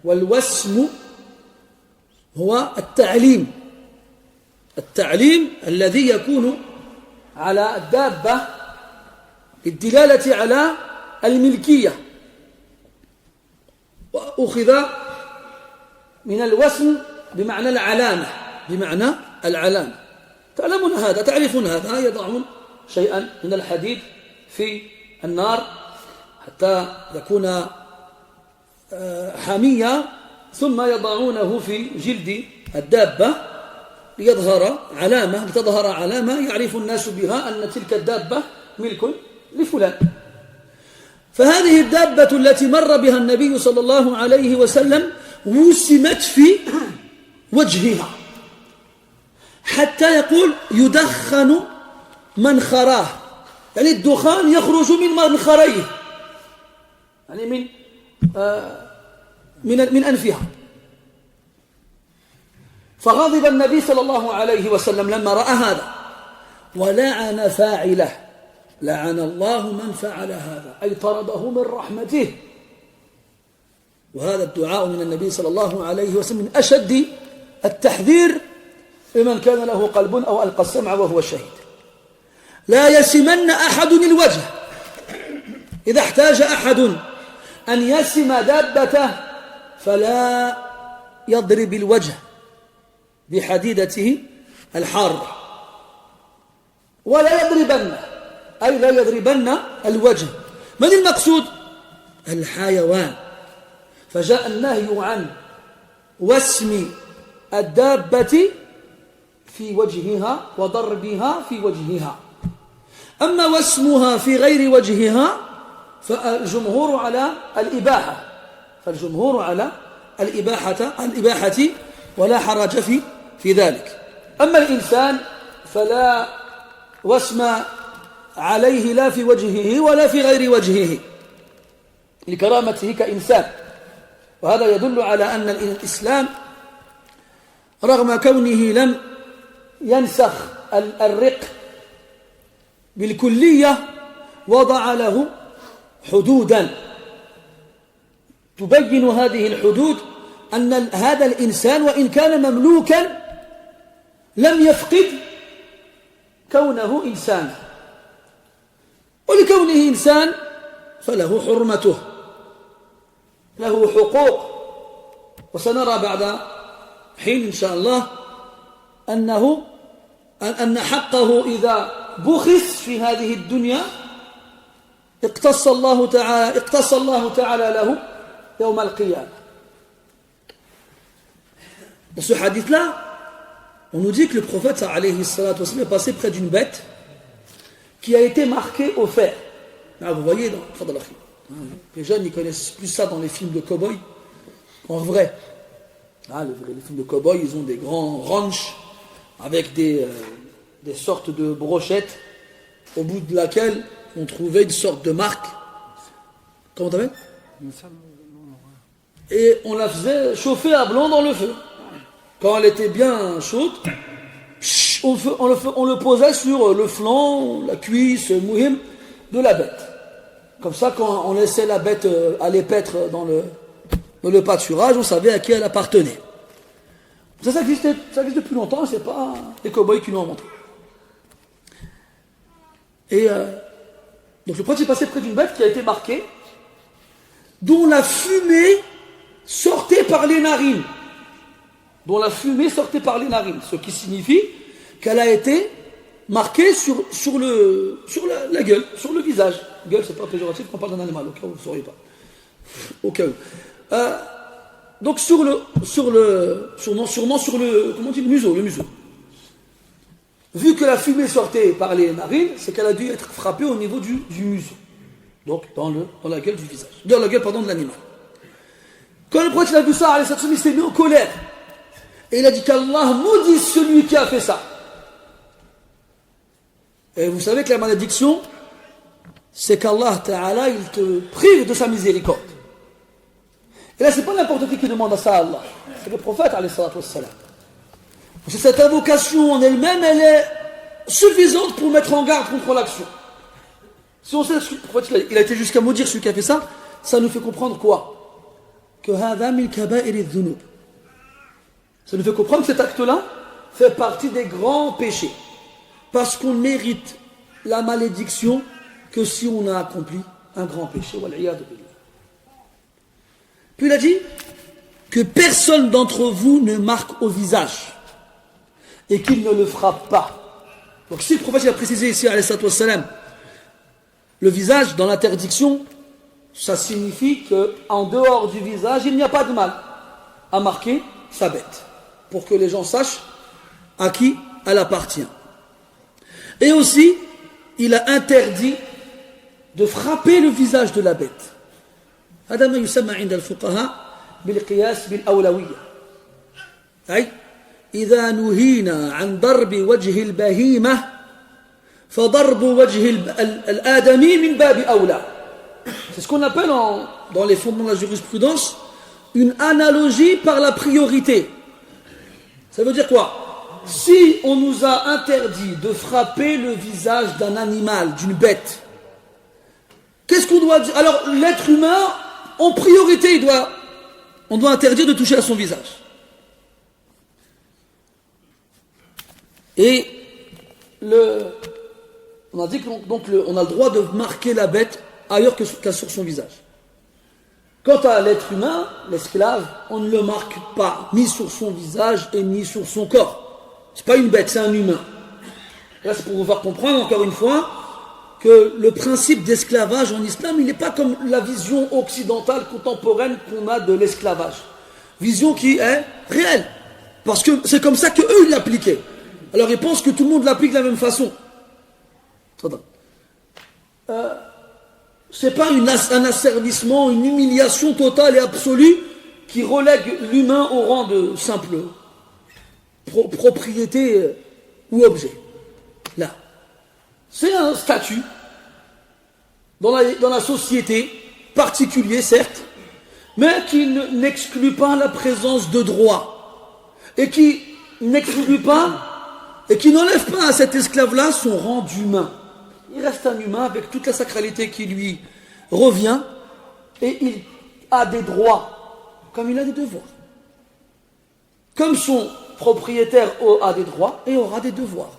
والوسم هو التعليم الذي يكون على الدابة للدلالة على الملكية. وأخذ من الوسم بمعنى العلامة تعلمون هذا تعرفون هذا يضعون شيئا من الحديد في النار حتى يكون حاميا ثم يضعونه في جلد الدابة لتظهر علامة يعرف الناس بها أن تلك الدابة ملك لفلان. فهذه الدابة التي مر بها النبي صلى الله عليه وسلم وسمت في وجهها حتى يقول يدخن من خراه، يعني الدخان يخرج من منخريه، يعني من أنفها. فغضب النبي صلى الله عليه وسلم لما رأى هذا ولعن فاعله، لعن الله من فعل هذا، أي طرده من رحمته. وهذا الدعاء من النبي صلى الله عليه وسلم من أشد التحذير لمن كان له قلب أو ألقى السمع وهو شهيد. لا يسمن أحد الوجه، إذا احتاج أحد أن يسم دابته فلا يضرب الوجه بحديدته الحارة ولا يضربن، أي لا يضربن الوجه. من المقصود؟ الحيوان. فجاء النهي عن وسم الدابة في وجهها وضربها في وجهها. أما وسمها في غير وجهها فالجمهور على الإباحة ولا حرج في ذلك. أما الإنسان فلا وسم عليه لا في وجهه ولا في غير وجهه لكرامته كإنسان. وهذا يدل على أن الإسلام رغم كونه لم ينسخ الرق بالكلية وضع له حدودا تبين هذه الحدود أن هذا الإنسان وإن كان مملوكا لم يفقد كونه إنسانا، ولكونه إنسان فله حرمته، له حقوق. وسنرى بعد حين إن شاء الله أن حقه إذا بخس في هذه الدنيا اقتص الله تعالى له يوم القيامة. Dans ce hadith-là, on nous dit que le prophète alayhi salatu wasallam est passé près d'une bête qui a été marquée au fer. Là, vous voyez, les jeunes ils connaissent plus ça dans les films de cow-boy qu'en vrai. Là, les films de cow-boy, ils ont des grands ranchs avec des sortes de brochettes au bout de laquelle on trouvait une sorte de marque. Comment t'appelles? Et on la faisait chauffer à blanc dans le feu. Quand elle était bien chaude, on le posait sur le flanc, la cuisse, mouhim, de la bête. Comme ça, quand on laissait la bête aller paître dans le pâturage, on savait à qui elle appartenait. Ça existe depuis longtemps, c'est pas les cow-boys qui l'ont inventé. Et donc le prophète est passé près d'une bête qui a été marquée, dont la fumée sortait par les narines. Ce qui signifie qu'elle a été marquée sur la gueule, sur le visage. Gueule, c'est pas péjoratif quand on parle d'un animal, au cas où vous ne sauriez pas. Au cas où. Donc sûrement sur le museau. Vu que la fumée sortait par les narines, c'est qu'elle a dû être frappée au niveau du museau. Donc dans la gueule du visage. Dans la gueule, de l'animal. Quand le prophète a vu ça, il s'est mis en colère. Et il a dit qu'Allah maudisse celui qui a fait ça. Et vous savez que la malédiction, c'est qu'Allah Ta'ala, il te prive de sa miséricorde. Et là, c'est pas n'importe qui demande à ça à Allah. C'est le prophète, alayhi salatu wassalam. Cette invocation en elle-même, elle est suffisante pour mettre en garde contre l'action. Si on sait que le prophète, il a été jusqu'à maudire celui qui a fait ça, ça nous fait comprendre quoi? Que hadha min kaba'iri dhunub. Ça nous fait comprendre que cet acte-là fait partie des grands péchés. Parce qu'on mérite la malédiction que si on a accompli un grand péché. Puis il a dit que personne d'entre vous ne marque au visage et qu'il ne le frappe pas. Donc si le prophète a précisé ici, alayhi salatu wassalam, le visage dans l'interdiction, ça signifie qu'en dehors du visage, il n'y a pas de mal à marquer sa bête, pour que les gens sachent à qui elle appartient. Et aussi, il a interdit de frapper le visage de la bête. هذا ما يسمى عند الفقهاء بالقياس بالأولوية. أي إذا نهينا عن ضرب وجه البهيمة فضرب وجه الآدمي من باب أولى. C'est ce qu'on appelle dans les fondements de la jurisprudence une analogie par la priorité. Ça veut dire quoi? Si on nous a interdit de frapper le visage d'un animal, d'une bête, qu'est-ce qu'on doit dire? Alors l'être humain, en priorité, on doit interdire de toucher à son visage. Et on a dit qu'on a le droit de marquer la bête ailleurs qu'à sur son visage. Quant à l'être humain, l'esclave, on ne le marque pas, ni sur son visage et ni sur son corps. C'est pas une bête, c'est un humain. Là, c'est pour vous faire comprendre, encore une fois, que le principe d'esclavage en islam, il n'est pas comme la vision occidentale contemporaine qu'on a de l'esclavage. Vision qui est réelle. Parce que c'est comme ça qu'eux, ils l'appliquaient. Alors ils pensent que tout le monde l'applique de la même façon. C'est pas un asservissement, une humiliation totale et absolue qui relègue l'humain au rang de simple propriété ou objet. Là. C'est un statut dans la société, particulier certes, mais qui n'exclut pas la présence de droit et qui n'exclut pas et qui n'enlève pas à cet esclave-là son rang d'humain. Il reste un humain avec toute la sacralité qui lui revient et il a des droits comme il a des devoirs. Comme son propriétaire a des droits et aura des devoirs.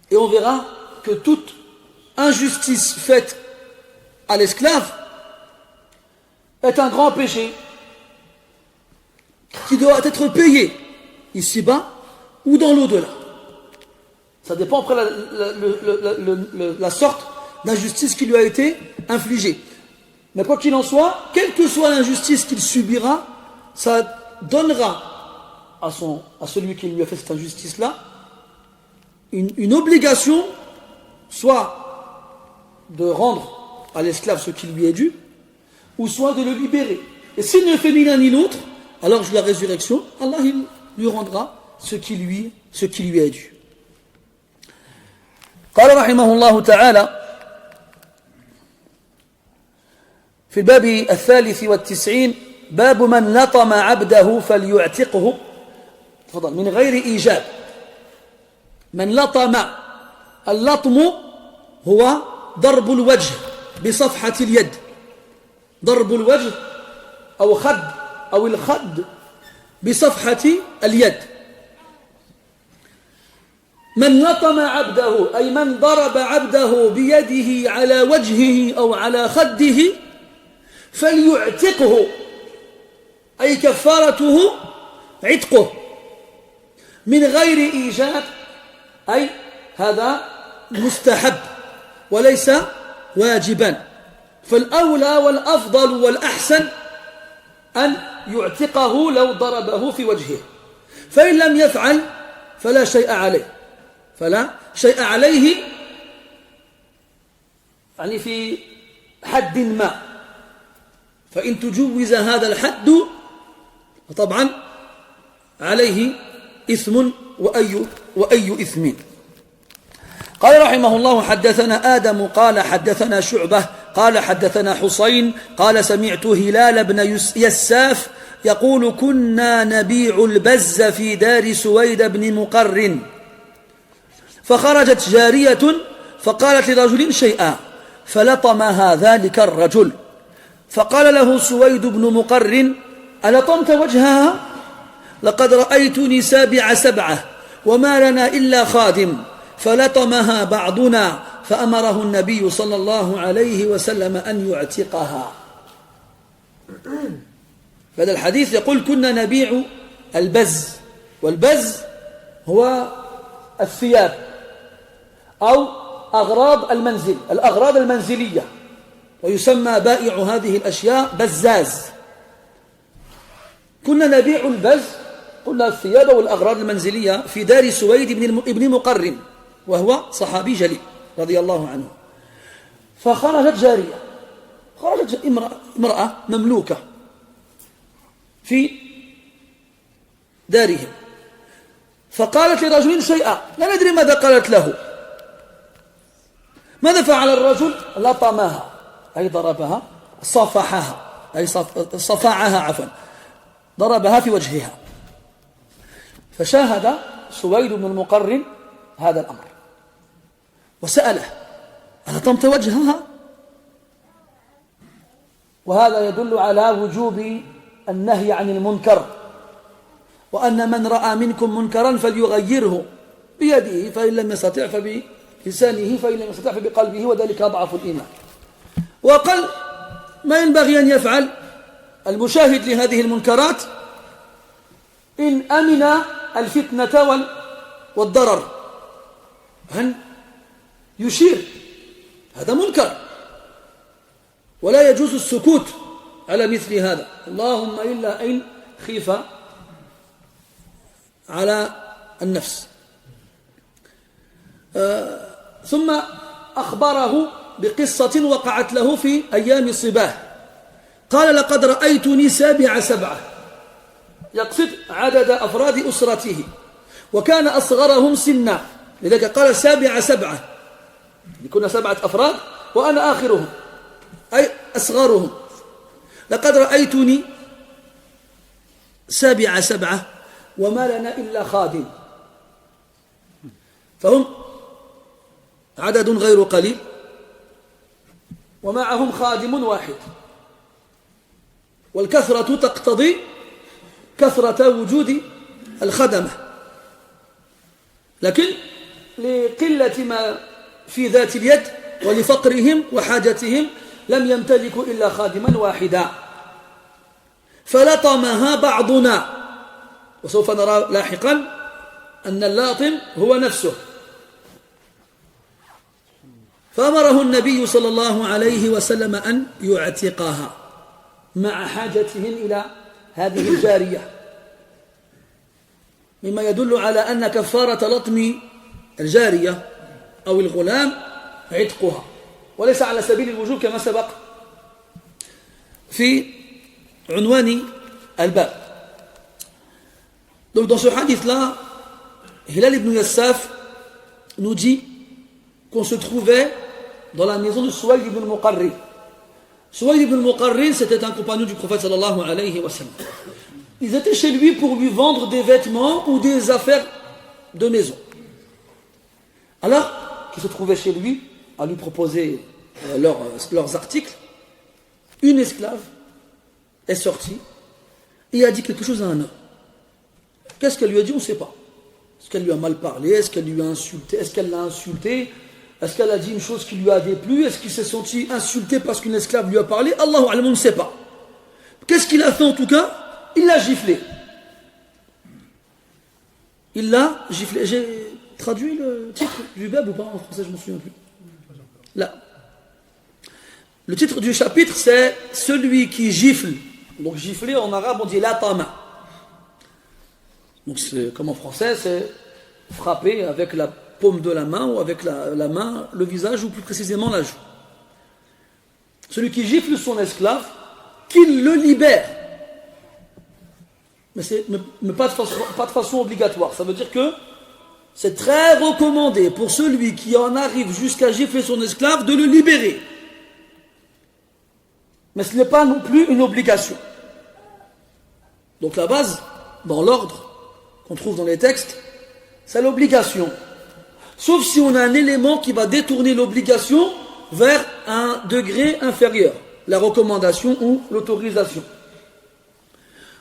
Et on verra que toute injustice faite à l'esclave est un grand péché qui doit être payé ici-bas ou dans l'au-delà. Ça dépend après la sorte d'injustice qui lui a été infligée. Mais quoi qu'il en soit, quelle que soit l'injustice qu'il subira, ça donnera à celui qui lui a fait cette injustice-là une obligation, soit de rendre à l'esclave ce qui lui est dû, ou soit de le libérer. Et s'il ne fait ni l'un ni l'autre, alors de la résurrection, Allah il lui rendra ce qui lui est dû. قال رحمه الله تعالى في الباب 93 باب من لطم عبده فليعتقه. تفضل. من غير إيجاب. من لطم، اللطم هو ضرب الوجه بصفحة اليد، ضرب الوجه أو خد أو الخد بصفحة اليد. من لطم عبده أي من ضرب عبده بيده على وجهه أو على خده فليعتقه، أي كفارته عتقه من غير إيجاب، أي هذا مستحب وليس واجبا. فالأولى والأفضل والأحسن أن يعتقه لو ضربه في وجهه، فإن لم يفعل فلا شيء عليه، فلا شيء عليه يعني في حد ما. فإن تجوز هذا الحد فطبعا عليه إثم وأي إثم. قال رحمه الله حدثنا آدم قال حدثنا شعبة قال حدثنا حسين قال سمعت هلال بن يساف يقول كنا نبيع البز في دار سويد بن مقر، فخرجت جارية فقالت لرجل شيئا فلطمها ذلك الرجل، فقال له سويد بن مقر ألطمت وجهها؟ لقد رأيتني سابع سبعة وما لنا إلا خادم، فلطمها بعضنا، فأمره النبي صلى الله عليه وسلم أن يعتقها. هذا الحديث يقول كنا نبيع البز، والبز هو الثياب أو أغراض المنزل، الأغراض المنزلية، ويسمى بائع هذه الأشياء بزاز. كنا نبيع البز، قلنا الثياب والأغراض المنزلية، في دار سويد بن مقر، وهو صحابي جليل رضي الله عنه. فخرجت جارية، خرجت امرأة مملوكة في دارهم، فقالت لرجل شيئا لا ندري ماذا قالت له. ماذا فعل الرجل؟ لطمها أي ضربها، صفحها أي صفعها عفوا، ضربها في وجهها. فشاهد سويد بن المقرن هذا الأمر وسأله ألطمت وجهها؟ وهذا يدل على وجوب النهي عن المنكر، وأن من رأى منكم منكرا فليغيره بيده، فإن لم يستطع فبلسانه، فإن لم يستطع فبقلبه، وذلك أضعف الإيمان. وقل ما ينبغي أن يفعل المشاهد لهذه المنكرات إن أمن الفتنة والضرر أن يشير، هذا منكر ولا يجوز السكوت على مثل هذا، اللهم إلا إن خيف على النفس. ثم أخبره بقصة وقعت له في أيام الصباه، قال لقد رأيتني سابع سبعة، يقصد عدد أفراد أسرته، وكان أصغرهم سنا، لذلك قال سابع سبعة، كنا 7 أفراد وأنا آخرهم أي أصغرهم. لقد رأيتني سابع سبعة وما لنا إلا خادم، فهم عدد غير قليل ومعهم خادم واحد، والكثرة تقتضي كثرة وجود الخدمة، لكن لقلة ما في ذات اليد ولفقرهم وحاجتهم لم يمتلكوا إلا خادما واحدا، فلطمها بعضنا، وسوف نرى لاحقا أن اللاطم هو نفسه. فأمره النبي صلى الله عليه وسلم أن يعتقها مع حاجتهم إلى هذه الجارية، مما يدل على أن كفارة لطم الجارية أو الغلام عتقها، وليس على سبيل الوجوب كما سبق في عنوان الباب. Donc dans ce hadith-là, Hilal ibn Yassaf nous dit qu'on se trouvait dans la maison de Suwayd ibn Muqarri, Suwayd ibn al-Muqarrin, c'était un compagnon du prophète sallallahu alayhi wa sallam. Ils étaient chez lui pour lui vendre des vêtements ou des affaires de maison. Alors qu'ils se trouvaient chez lui à lui proposer leurs articles, une esclave est sortie et a dit quelque chose à un homme. Qu'est-ce qu'elle lui a dit? On ne sait pas. Est-ce qu'elle lui a mal parlé? Est-ce qu'elle lui a insulté? Est-ce qu'elle l'a insulté? Est-ce qu'elle a dit une chose qui lui a déplu? Est-ce qu'il s'est senti insulté parce qu'une esclave lui a parlé? Allahu a'lam, on ne sait pas. Qu'est-ce qu'il a fait en tout cas? Il l'a giflé. Il l'a giflé. J'ai traduit le titre du bab ou pas en français? Je ne me souviens plus. Là. Le titre du chapitre, c'est celui qui gifle. Donc gifler en arabe, on dit latama. Donc comme en français, c'est frapper avec la paume de la main ou avec la main le visage ou plus précisément la joue. Celui qui gifle son esclave, qu'il le libère. Mais pas de façon obligatoire. Ça veut dire que c'est très recommandé pour celui qui en arrive jusqu'à gifler son esclave de le libérer. Mais ce n'est pas non plus une obligation. Donc la base, dans l'ordre qu'on trouve dans les textes, c'est l'obligation. Sauf si on a un élément qui va détourner l'obligation vers un degré inférieur, la recommandation ou l'autorisation.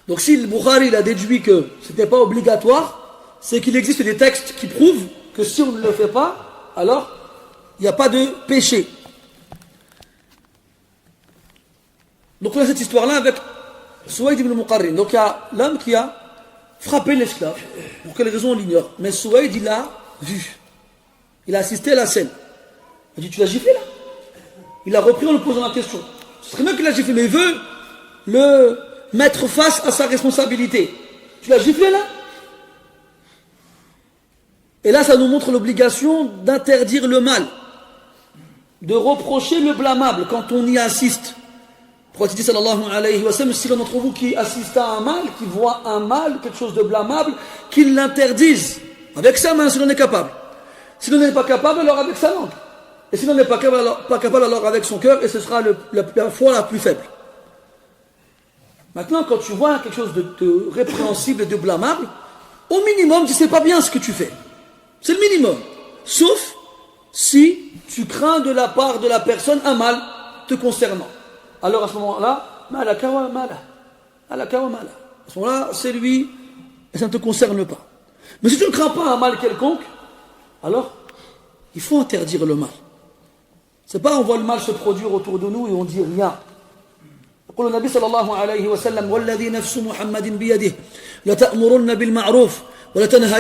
Donc si le Bukhari il a déduit que ce n'était pas obligatoire, c'est qu'il existe des textes qui prouvent que si on ne le fait pas, alors il n'y a pas de péché. Donc on a cette histoire-là avec Suwayd ibn Muqarrin. Donc il y a l'homme qui a frappé l'esclave. Pour quelle raison on l'ignore. Mais Suwayd il l'a vu. Il a assisté à la scène. Il a dit, tu l'as giflé là? Il a repris en lui posant la question. Ce serait bien qu'il l'a giflé, mais il veut le mettre face à sa responsabilité. Tu l'as giflé là? Et là ça nous montre l'obligation d'interdire le mal, de reprocher le blâmable quand on y assiste. Le prophète dit sallallahu alayhi wa sallam, si l'un d'entre vous qui assiste à un mal, qui voit un mal, quelque chose de blâmable, qu'il l'interdise avec sa main si l'on est capable. Si l'on n'est pas capable, alors avec sa langue. Et si l'on n'est pas capable, alors avec son cœur, et ce sera la foi la plus faible. Maintenant, quand tu vois quelque chose de répréhensible et de blâmable, au minimum, tu ne sais pas bien ce que tu fais. C'est le minimum. Sauf si tu crains de la part de la personne un mal te concernant. Alors à ce moment-là, malaka wa mala. Malaka wa mala. À ce moment-là, c'est lui, et ça ne te concerne pas. Mais si tu ne crains pas un mal quelconque, alors il faut interdire le mal. C'est pas on voit le mal se produire autour de nous et on dit rien. يقول النبي صلى الله عليه وسلم والذي نفس محمد بيده لتأمرن بالمعروف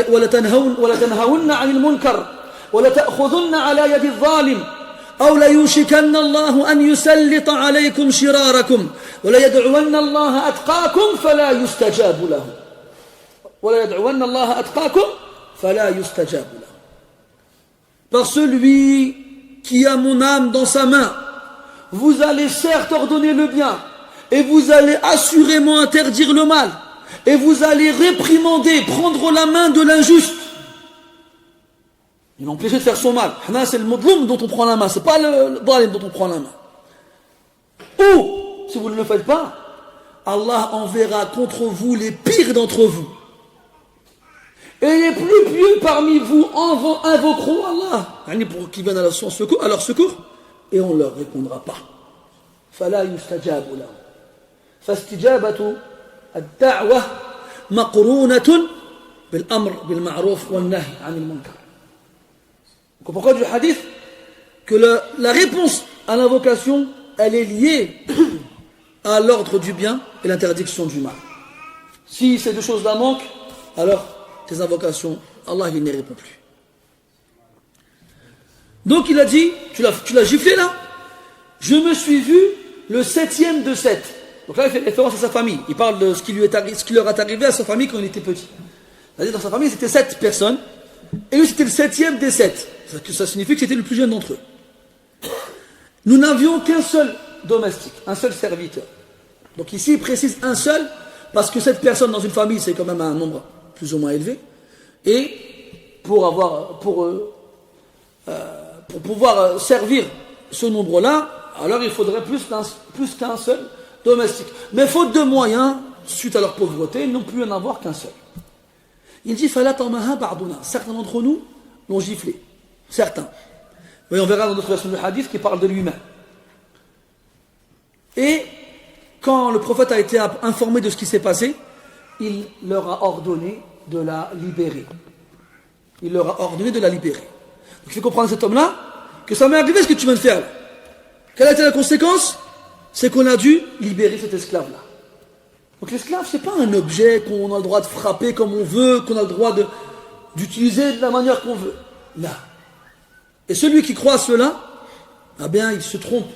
ولتنهون عن المنكر ولتأخذن على يد الظالم أو ليوشكن الله أن يسلط عليكم شراركم وليدعون الله أتقاكم فلا يستجاب له وليدعون الله أتقاكم فلا يستجاب له. Par celui qui a mon âme dans sa main, vous allez certes ordonner le bien, et vous allez assurément interdire le mal, et vous allez réprimander, prendre la main de l'injuste. Il empêche de faire son mal. C'est le mudloum dont on prend la main, c'est pas le dhalim dont on prend la main. Ou, si vous ne le faites pas, Allah enverra contre vous les pires d'entre vous. Et les plus pieux parmi vous invoqueront Allah pour qu'ils viennent à leur secours, et on ne leur répondra pas. فلا يستجاب له فاستجابة الدعوة مقرونة بالأمر بالمعروف والنهي عن المنكر. Donc pourquoi du hadith que la réponse à l'invocation elle est liée à l'ordre du bien et l'interdiction du mal. Si ces deux choses-là manquent, alors tes invocations, Allah il n'y répond plus. Donc il a dit, tu l'as giflé là? Je me suis vu le 7e de 7. Donc là il fait référence à sa famille. Il parle de ce qui leur est arrivé à sa famille quand il était petit. C'est-à-dire dans sa famille c'était 7 personnes. Et lui c'était le 7e des 7. Ça signifie que c'était le plus jeune d'entre eux. Nous n'avions qu'un seul domestique, un seul serviteur. Donc ici il précise un seul, parce que 7 personnes dans une famille c'est quand même un nombre plus ou moins élevé. Et pour pouvoir servir ce nombre-là, alors il faudrait plus qu'un seul domestique. Mais faute de moyens, suite à leur pauvreté, ils n'ont pu en avoir qu'un seul. Il dit falatamaha ba'duna. Certains d'entre nous l'ont giflé. Certains. Mais on verra dans d'autres versions du hadith qui parle de lui-même. Et quand le prophète a été informé de ce qui s'est passé, il leur a ordonné de la libérer. Il leur a ordonné de la libérer. Donc il faut comprendre à cet homme-là que ça m'est arrivé ce que tu viens de faire là. Quelle a été la conséquence? C'est qu'on a dû libérer cet esclave-là. Donc l'esclave, c'est pas un objet qu'on a le droit de frapper comme on veut, qu'on a le droit d'utiliser de la manière qu'on veut. Là. Et celui qui croit à cela, eh bien, il se trompe.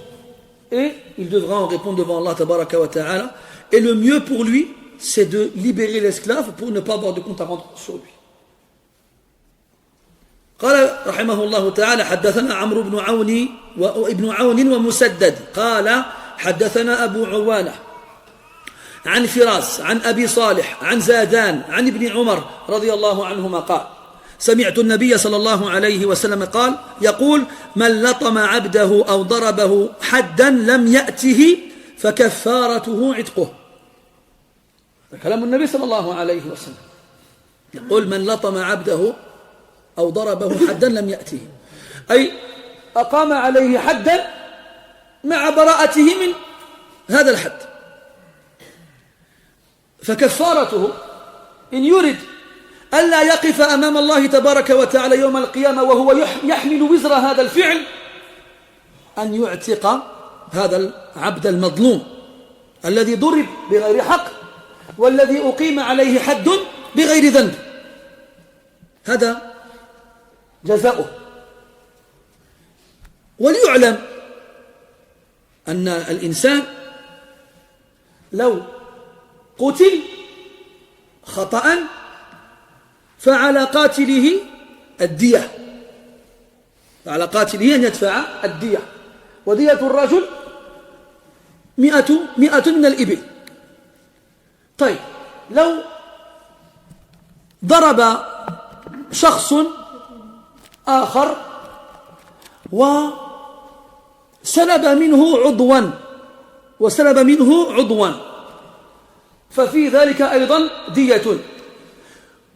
Et il devra en répondre devant Allah tabaraka wa ta'ala. Et le mieux pour lui, c'est de libérer l'esclave pour ne pas avoir de compte à rendre sur lui. قال رحمه الله تعالى حدثنا عمرو بن عون وابن عون ومسدد قال حدثنا أبو عوانة عن فراس عن أبي صالح عن زادان عن ابن عمر رضي الله عنهما قال سمعت النبي صلى الله عليه وسلم قال يقول من لطم عبده أو ضربه حدا لم يأته فكفارته عتقه. كلام النبي صلى الله عليه وسلم يقول من لطم عبده أو ضربه حدا لم يأته، أي أقام عليه حدا مع براءته من هذا الحد، فكفارته إن يريد ألا يقف أمام الله تبارك وتعالى يوم القيامة وهو يحمل وزر هذا الفعل أن يعتق هذا العبد المظلوم الذي ضرب بغير حق والذي أقيم عليه حد بغير ذنب، هذا جزاؤه. وليعلم أن الإنسان لو قتل خطأ فعلى قاتله الدية، فعلى قاتله أن يدفع الدية، ودية الرجل 100 من الإبل. طيب لو ضرب شخص آخر وسلب منه عضوا ففي ذلك أيضا دية،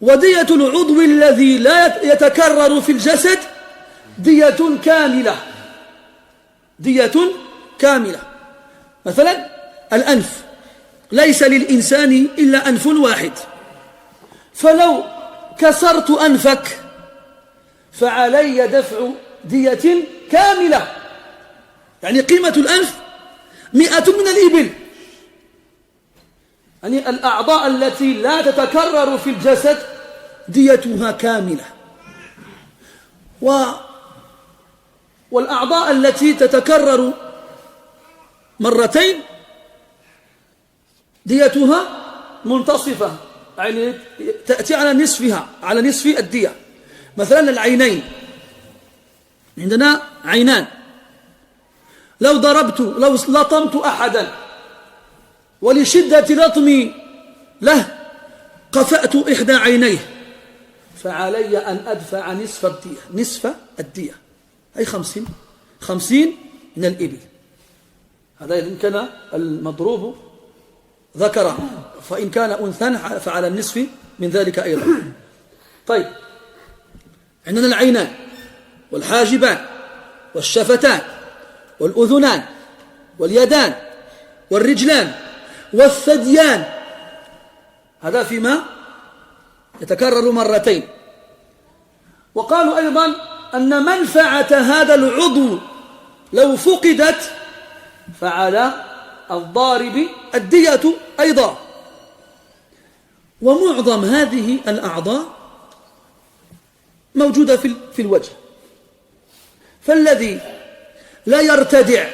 ودية العضو الذي لا يتكرر في الجسد دية كاملة. مثلا الأنف، ليس للإنسان إلا أنف واحد، فلو كسرت أنفك فعلي دفع دية كاملة، يعني قيمة الأنف 100 من الإبل، يعني الأعضاء التي لا تتكرر في الجسد ديتها كاملة، والأعضاء التي تتكرر مرتين ديتها منتصفة، يعني تأتي على نصفها، على نصف الدية. مثلا العينين، عندنا عينان، لو لطمت أحدا ولشدة لطمي له قفأت إحدى عينيه فعلي أن أدفع نصف الدية أي 50 من الإبل. هذا إن كان المضروب ذكرا، فإن كان أنثى فعلى النصف من ذلك أيضا. طيب عندنا العينان والحاجبان والشفتان والأذنان واليدان والرجلان والثديان، هذا فيما يتكرر مرتين. وقالوا أيضا أن منفعة هذا العضو لو فقدت فعلى الضارب الدية أيضا. ومعظم هذه الأعضاء موجودة في الوجه، فالذي لا يرتدع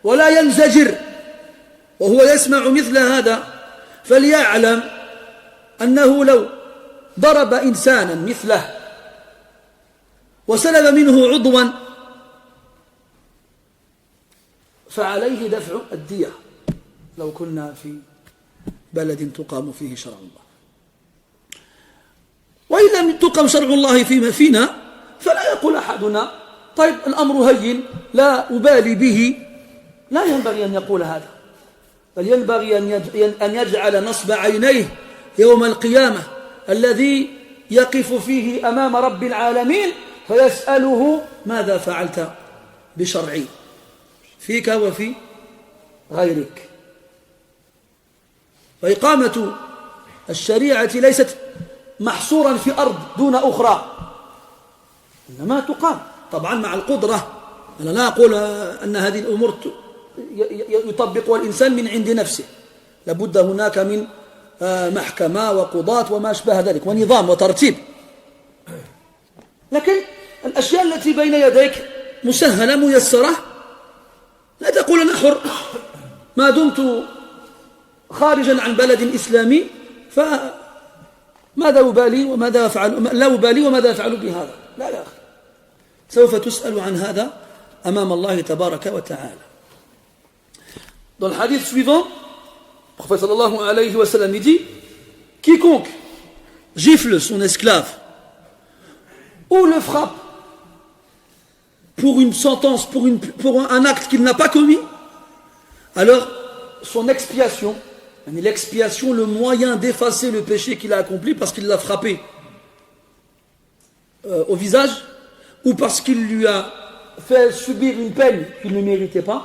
ولا ينزجر وهو يسمع مثل هذا فليعلم أنه لو ضرب إنسانا مثله وسلب منه عضوا فعليه دفع الدية لو كنا في بلد تقام فيه شرع الله. وإن لم تقم شرع الله فينا فلا يقول أحدنا طيب الأمر هين لا أبالي به، لا ينبغي أن يقول هذا، بل ينبغي أن يجعل نصب عينيه يوم القيامة الذي يقف فيه أمام رب العالمين فيسأله ماذا فعلت بشرعي فيك وفي غيرك. فإقامة الشريعة ليست محصورا في أرض دون أخرى، إنما تقام طبعا مع القدرة. أنا لا أقول أن هذه الأمور يطبقها الإنسان من عند نفسه، لابد هناك من محكمة وقضاة وما أشبه ذلك ونظام وترتيب، لكن الأشياء التي بين يديك مسهلة ميسرة، لا تقول أنا حر ما دمت خارجا عن بلد إسلامي فماذا أبالي وماذا أفعل، لا أبالي وماذا أفعل بهذا. لا يا أخي، سوف تسأل عن هذا أمام الله تبارك وتعالى. Dans le hadith suivant, le prophète sallallahu alayhi wa sallam dit: quiconque gifle son esclave ou le frappe pour une sentence, pour un acte qu'il n'a pas commis, alors son expiation, l'expiation, le moyen d'effacer le péché qu'il a accompli parce qu'il l'a frappé au visage ou parce qu'il lui a fait subir une peine qu'il ne méritait pas,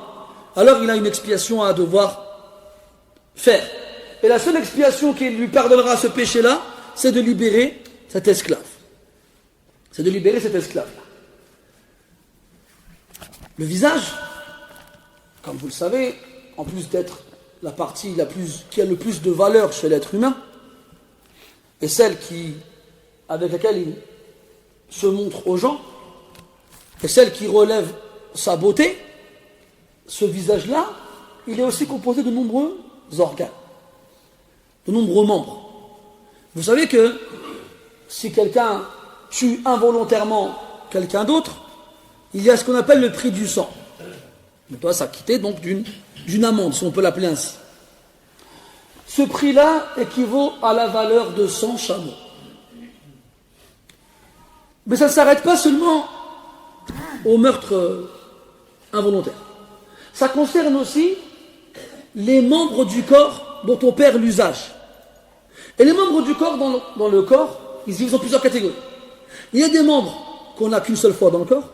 alors il a une expiation à devoir faire. Et la seule expiation qui lui pardonnera ce péché-là, c'est de libérer cet esclave. C'est de libérer cet esclave-là. Le visage, comme vous le savez, en plus d'être la partie qui a le plus de valeur chez l'être humain, et celle avec laquelle il se montre aux gens, et celle qui relève sa beauté, ce visage-là, il est aussi composé de nombreux organes, de nombreux membres. Vous savez que si quelqu'un tue involontairement quelqu'un d'autre, il y a ce qu'on appelle le prix du sang. On doit s'acquitter donc d'une amende, si on peut l'appeler ainsi. Ce prix-là équivaut à la valeur de 100 chameaux. Mais ça ne s'arrête pas seulement au meurtre involontaire. Ça concerne aussi les membres du corps dont on perd l'usage. Et les membres du corps dans le corps, ils divisent en plusieurs catégories. Il y a des membres qu'on n'a qu'une seule fois dans le corps,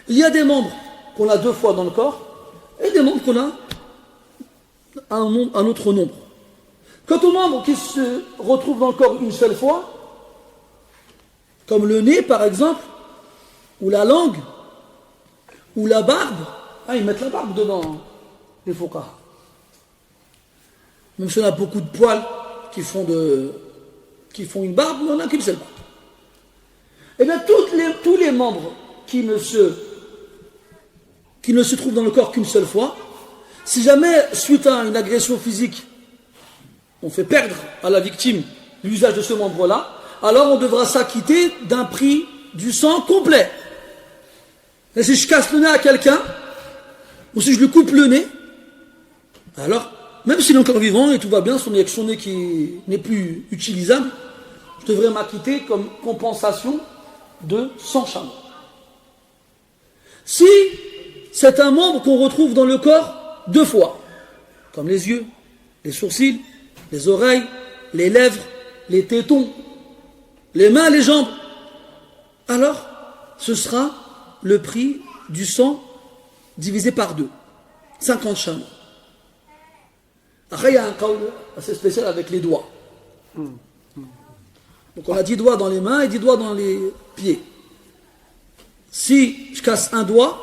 il y a des membres qu'on a 2 fois dans le corps, et des membres qu'on a un autre nombre. Quant aux membres qui se retrouvent dans le corps une seule fois, comme le nez par exemple, ou la langue, ou la barbe, ils mettent la barbe dedans, les fuqaha. Même si on a beaucoup de poils qui font une barbe, on n'a qu'une seule barbe. Eh bien, tous les membres qui ne se trouvent dans le corps qu'une seule fois, si jamais, suite à une agression physique, on fait perdre à la victime l'usage de ce membre-là, alors on devra s'acquitter d'un prix du sang complet. Et si je casse le nez à quelqu'un, ou si je lui coupe le nez, alors, même s'il est encore vivant et tout va bien, son nez qui n'est plus utilisable, je devrais m'acquitter comme compensation de 100 chameaux. Si c'est un membre qu'on retrouve dans le corps 2 fois, comme les yeux, les sourcils, les oreilles, les lèvres, les tétons, les mains, les jambes, alors ce sera le prix du sang divisé par 2, 50 chameaux. Après, il y a un cas assez spécial avec les doigts. Donc on a 10 doigts dans les mains et 10 doigts dans les pieds. Si je casse un doigt,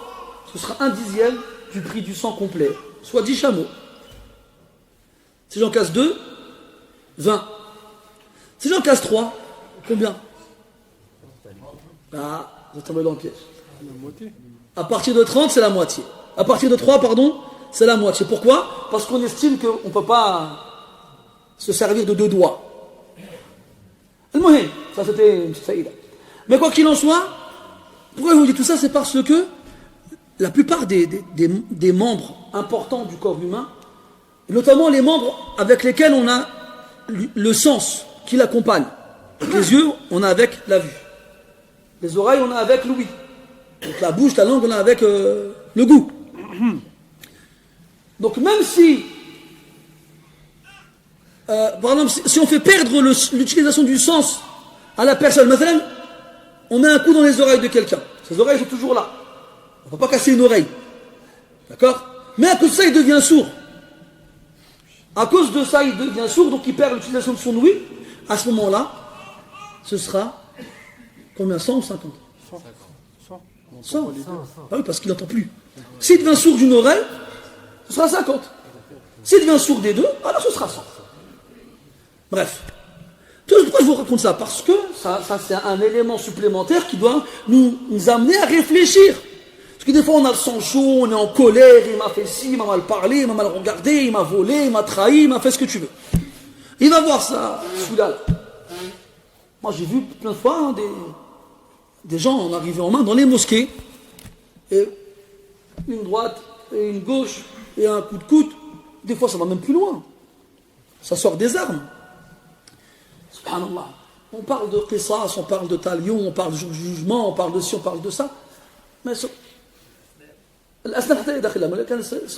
ce sera 1/10 du prix du sang complet, soit 10 chameaux. Si j'en casse 2, 20. Si j'en casse 3, combien? Ah, vous tombez dans le piège. À partir de 30, c'est la moitié. À partir de 3, c'est la moitié. Pourquoi? Parce qu'on estime qu'on ne peut pas se servir de 2 doigts. Ça c'était une petite faïda. Mais quoi qu'il en soit, pourquoi je vous dis tout ça? C'est parce que la plupart des membres importants du corps humain, notamment les membres avec lesquels on a le sens qui l'accompagne. Les yeux, on a avec la vue. Les oreilles, on a avec l'ouïe. Donc la bouche, la langue, là, avec le goût. Donc même si, par exemple, si on fait perdre l'utilisation du sens à la personne, maintenant, on met un coup dans les oreilles de quelqu'un. Ses oreilles sont toujours là. On ne peut pas casser une oreille. D'accord? Mais à cause de ça, il devient sourd. À cause de ça, il devient sourd, donc il perd l'utilisation de son ouïe. À ce moment-là, ce sera combien? 100 ou 50? 100. Ah oui, parce qu'il n'entend plus. S'il devient sourd d'une oreille, ce sera 50. S'il devient sourd des deux, alors ce sera 100. Bref. Pourquoi je vous raconte ça? Parce que ça c'est un élément supplémentaire qui doit nous amener à réfléchir. Parce que des fois on a le sang chaud, on est en colère, il m'a fait ci, il m'a mal parlé, il m'a mal regardé, il m'a volé, il m'a trahi, il m'a fait ce que tu veux. Il va voir ça, celui-là. Moi j'ai vu plein de fois des gens en arriver en main dans les mosquées, et une droite et une gauche et un coup de coude. Des fois ça va même plus loin. Ça sort des armes. Subhanallah. On parle de qisas, on parle de talion, on parle de jugement, on parle de ci, on parle de ça. Mais c'est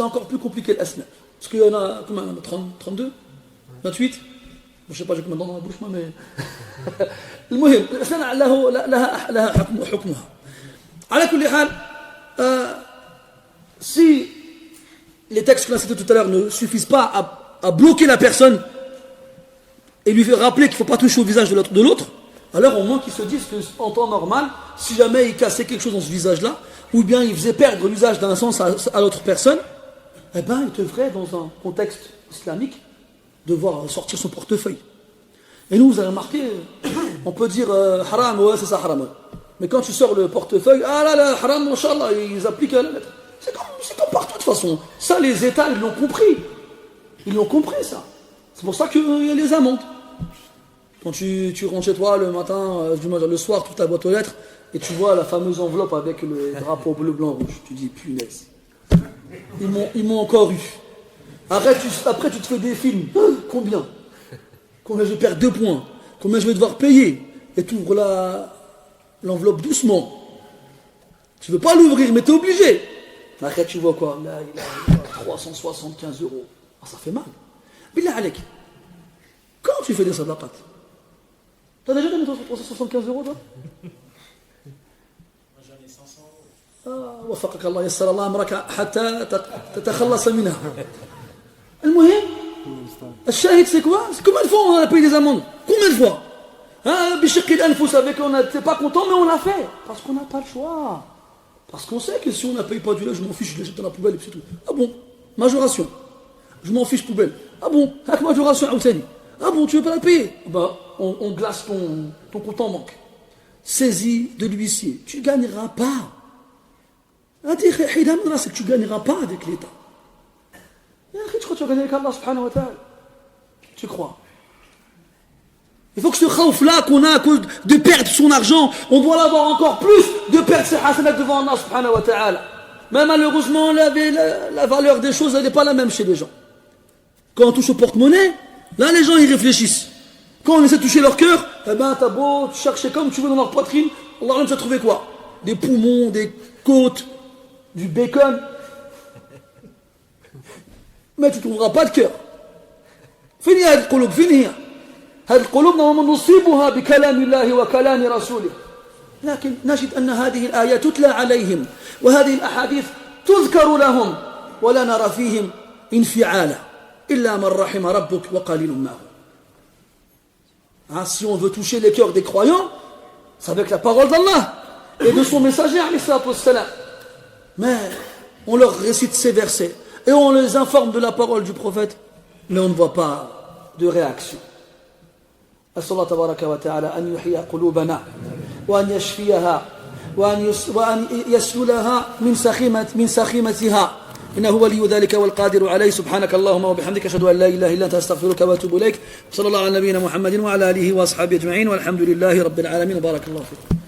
encore plus compliqué l'asna. Parce qu'il y en a combien? 32 28 je ne sais pas, j'ai combien dans la bouche moi, mais المهم الأسنان لها حكمها. على كل حال, si les textes que l'on a cités tout à l'heure ne suffisent pas à bloquer la personne et lui faire rappeler qu'il ne faut pas toucher au visage de l'autre, alors au moins qu'ils se disent qu'en temps normal, si jamais il cassait quelque chose dans ce visage-là, ou bien il faisait perdre l'usage d'un sens à l'autre personne, eh bien il devrait, dans un contexte islamique, devoir sortir son portefeuille. Et nous, vous avez remarqué, on peut dire haram, ouais c'est ça haram. Ouais. Mais quand tu sors le portefeuille, ah là là, haram, machallah, ils appliquent à la lettre. C'est comme partout de toute façon. Ça, les États, ils l'ont compris. Ils l'ont compris, ça. C'est pour ça qu'il y a les amendes. Quand tu rentres chez toi le matin, le soir, tu ta boîte aux lettres, et tu vois la fameuse enveloppe avec le drapeau bleu, blanc, rouge. Tu dis, punaise. Ils m'ont encore eu. Après, tu te fais des films. Combien je vais perdre 2 points? Combien je vais devoir payer? Et tu ouvres l'enveloppe doucement. Tu ne veux pas l'ouvrir, mais tu es obligé. Après, tu vois quoi? Là, il a 375 €. Ah, ça fait mal. Billah alek. Quand tu fais des sadaqat, t'as déjà gagné 375 € toi? J'en ai 500 €. وفقك الله يسر الله أمرك حتى تتخلص منها. المهم الشاهد c'est quoi? C'est combien de fois on a payé des amendes? Combien de fois? بشق الأنفس avec on n'était pas content mais on l'a fait parce qu'on n'a pas le choix. Parce qu'on sait que si on ne paye pas du lait, je m'en fiche, je l'achète dans la poubelle et puis c'est tout. Ah bon? Majoration. Je m'en fiche, poubelle. Ah bon? Avec majoration Aoutani. Ah bon, tu veux pas la payer? Bah, on glace ton compte en banque. Saisie de l'huissier. Tu ne gagneras pas. C'est que tu ne gagneras pas avec l'État. Tu crois que tu vas gagner avec Allah subhanahu wa ta'ala? Tu crois? Il faut que ce khawf là qu'on a à cause de perdre son argent, on doit l'avoir encore plus de perdre ses hasanat devant Allah subhanahu wa ta'ala. Mais malheureusement, la valeur des choses, elle n'est pas la même chez les gens. Quand on touche au porte-monnaie, là les gens ils réfléchissent. Quand on essaie de toucher leur cœur, eh ben t'as beau chercher comme tu veux dans leur poitrine, Allah tu as trouvé quoi? Des poumons, des côtes, du bacon. Mais tu ne trouveras pas de cœur. Fini هذه القلوب, fini. هذه القلوب نصيبها بكلام الله وكلام رسوله. لكن نجد أن هذه الآيات تتلى عليهم وهذه الأحاديث تذكر لهم ولا نرى فيهم انفعالا إلا من رحم ربك وقليل ما هو. Si on veut toucher les cœurs des croyants, c'est avec la parole d'Allah et de son messager alayhi salatu wassalam. Mais on leur récite ces versets et on les informe de la parole du prophète, mais on ne voit pas de réaction. أسأل الله تبارك وتعالى أن يحيي قلوبنا وأن يشفيها وأن يسللها من سخيمتها إنه ولي ذلك والقادر عليه. سبحانك اللهم وبحمدك أشهد أن لا إله إلا أنت أستغفرك وأتوب إليك. صلى الله على نبينا محمد وعلى آله وأصحابه أجمعين والحمد لله رب العالمين وبارك الله فيكم.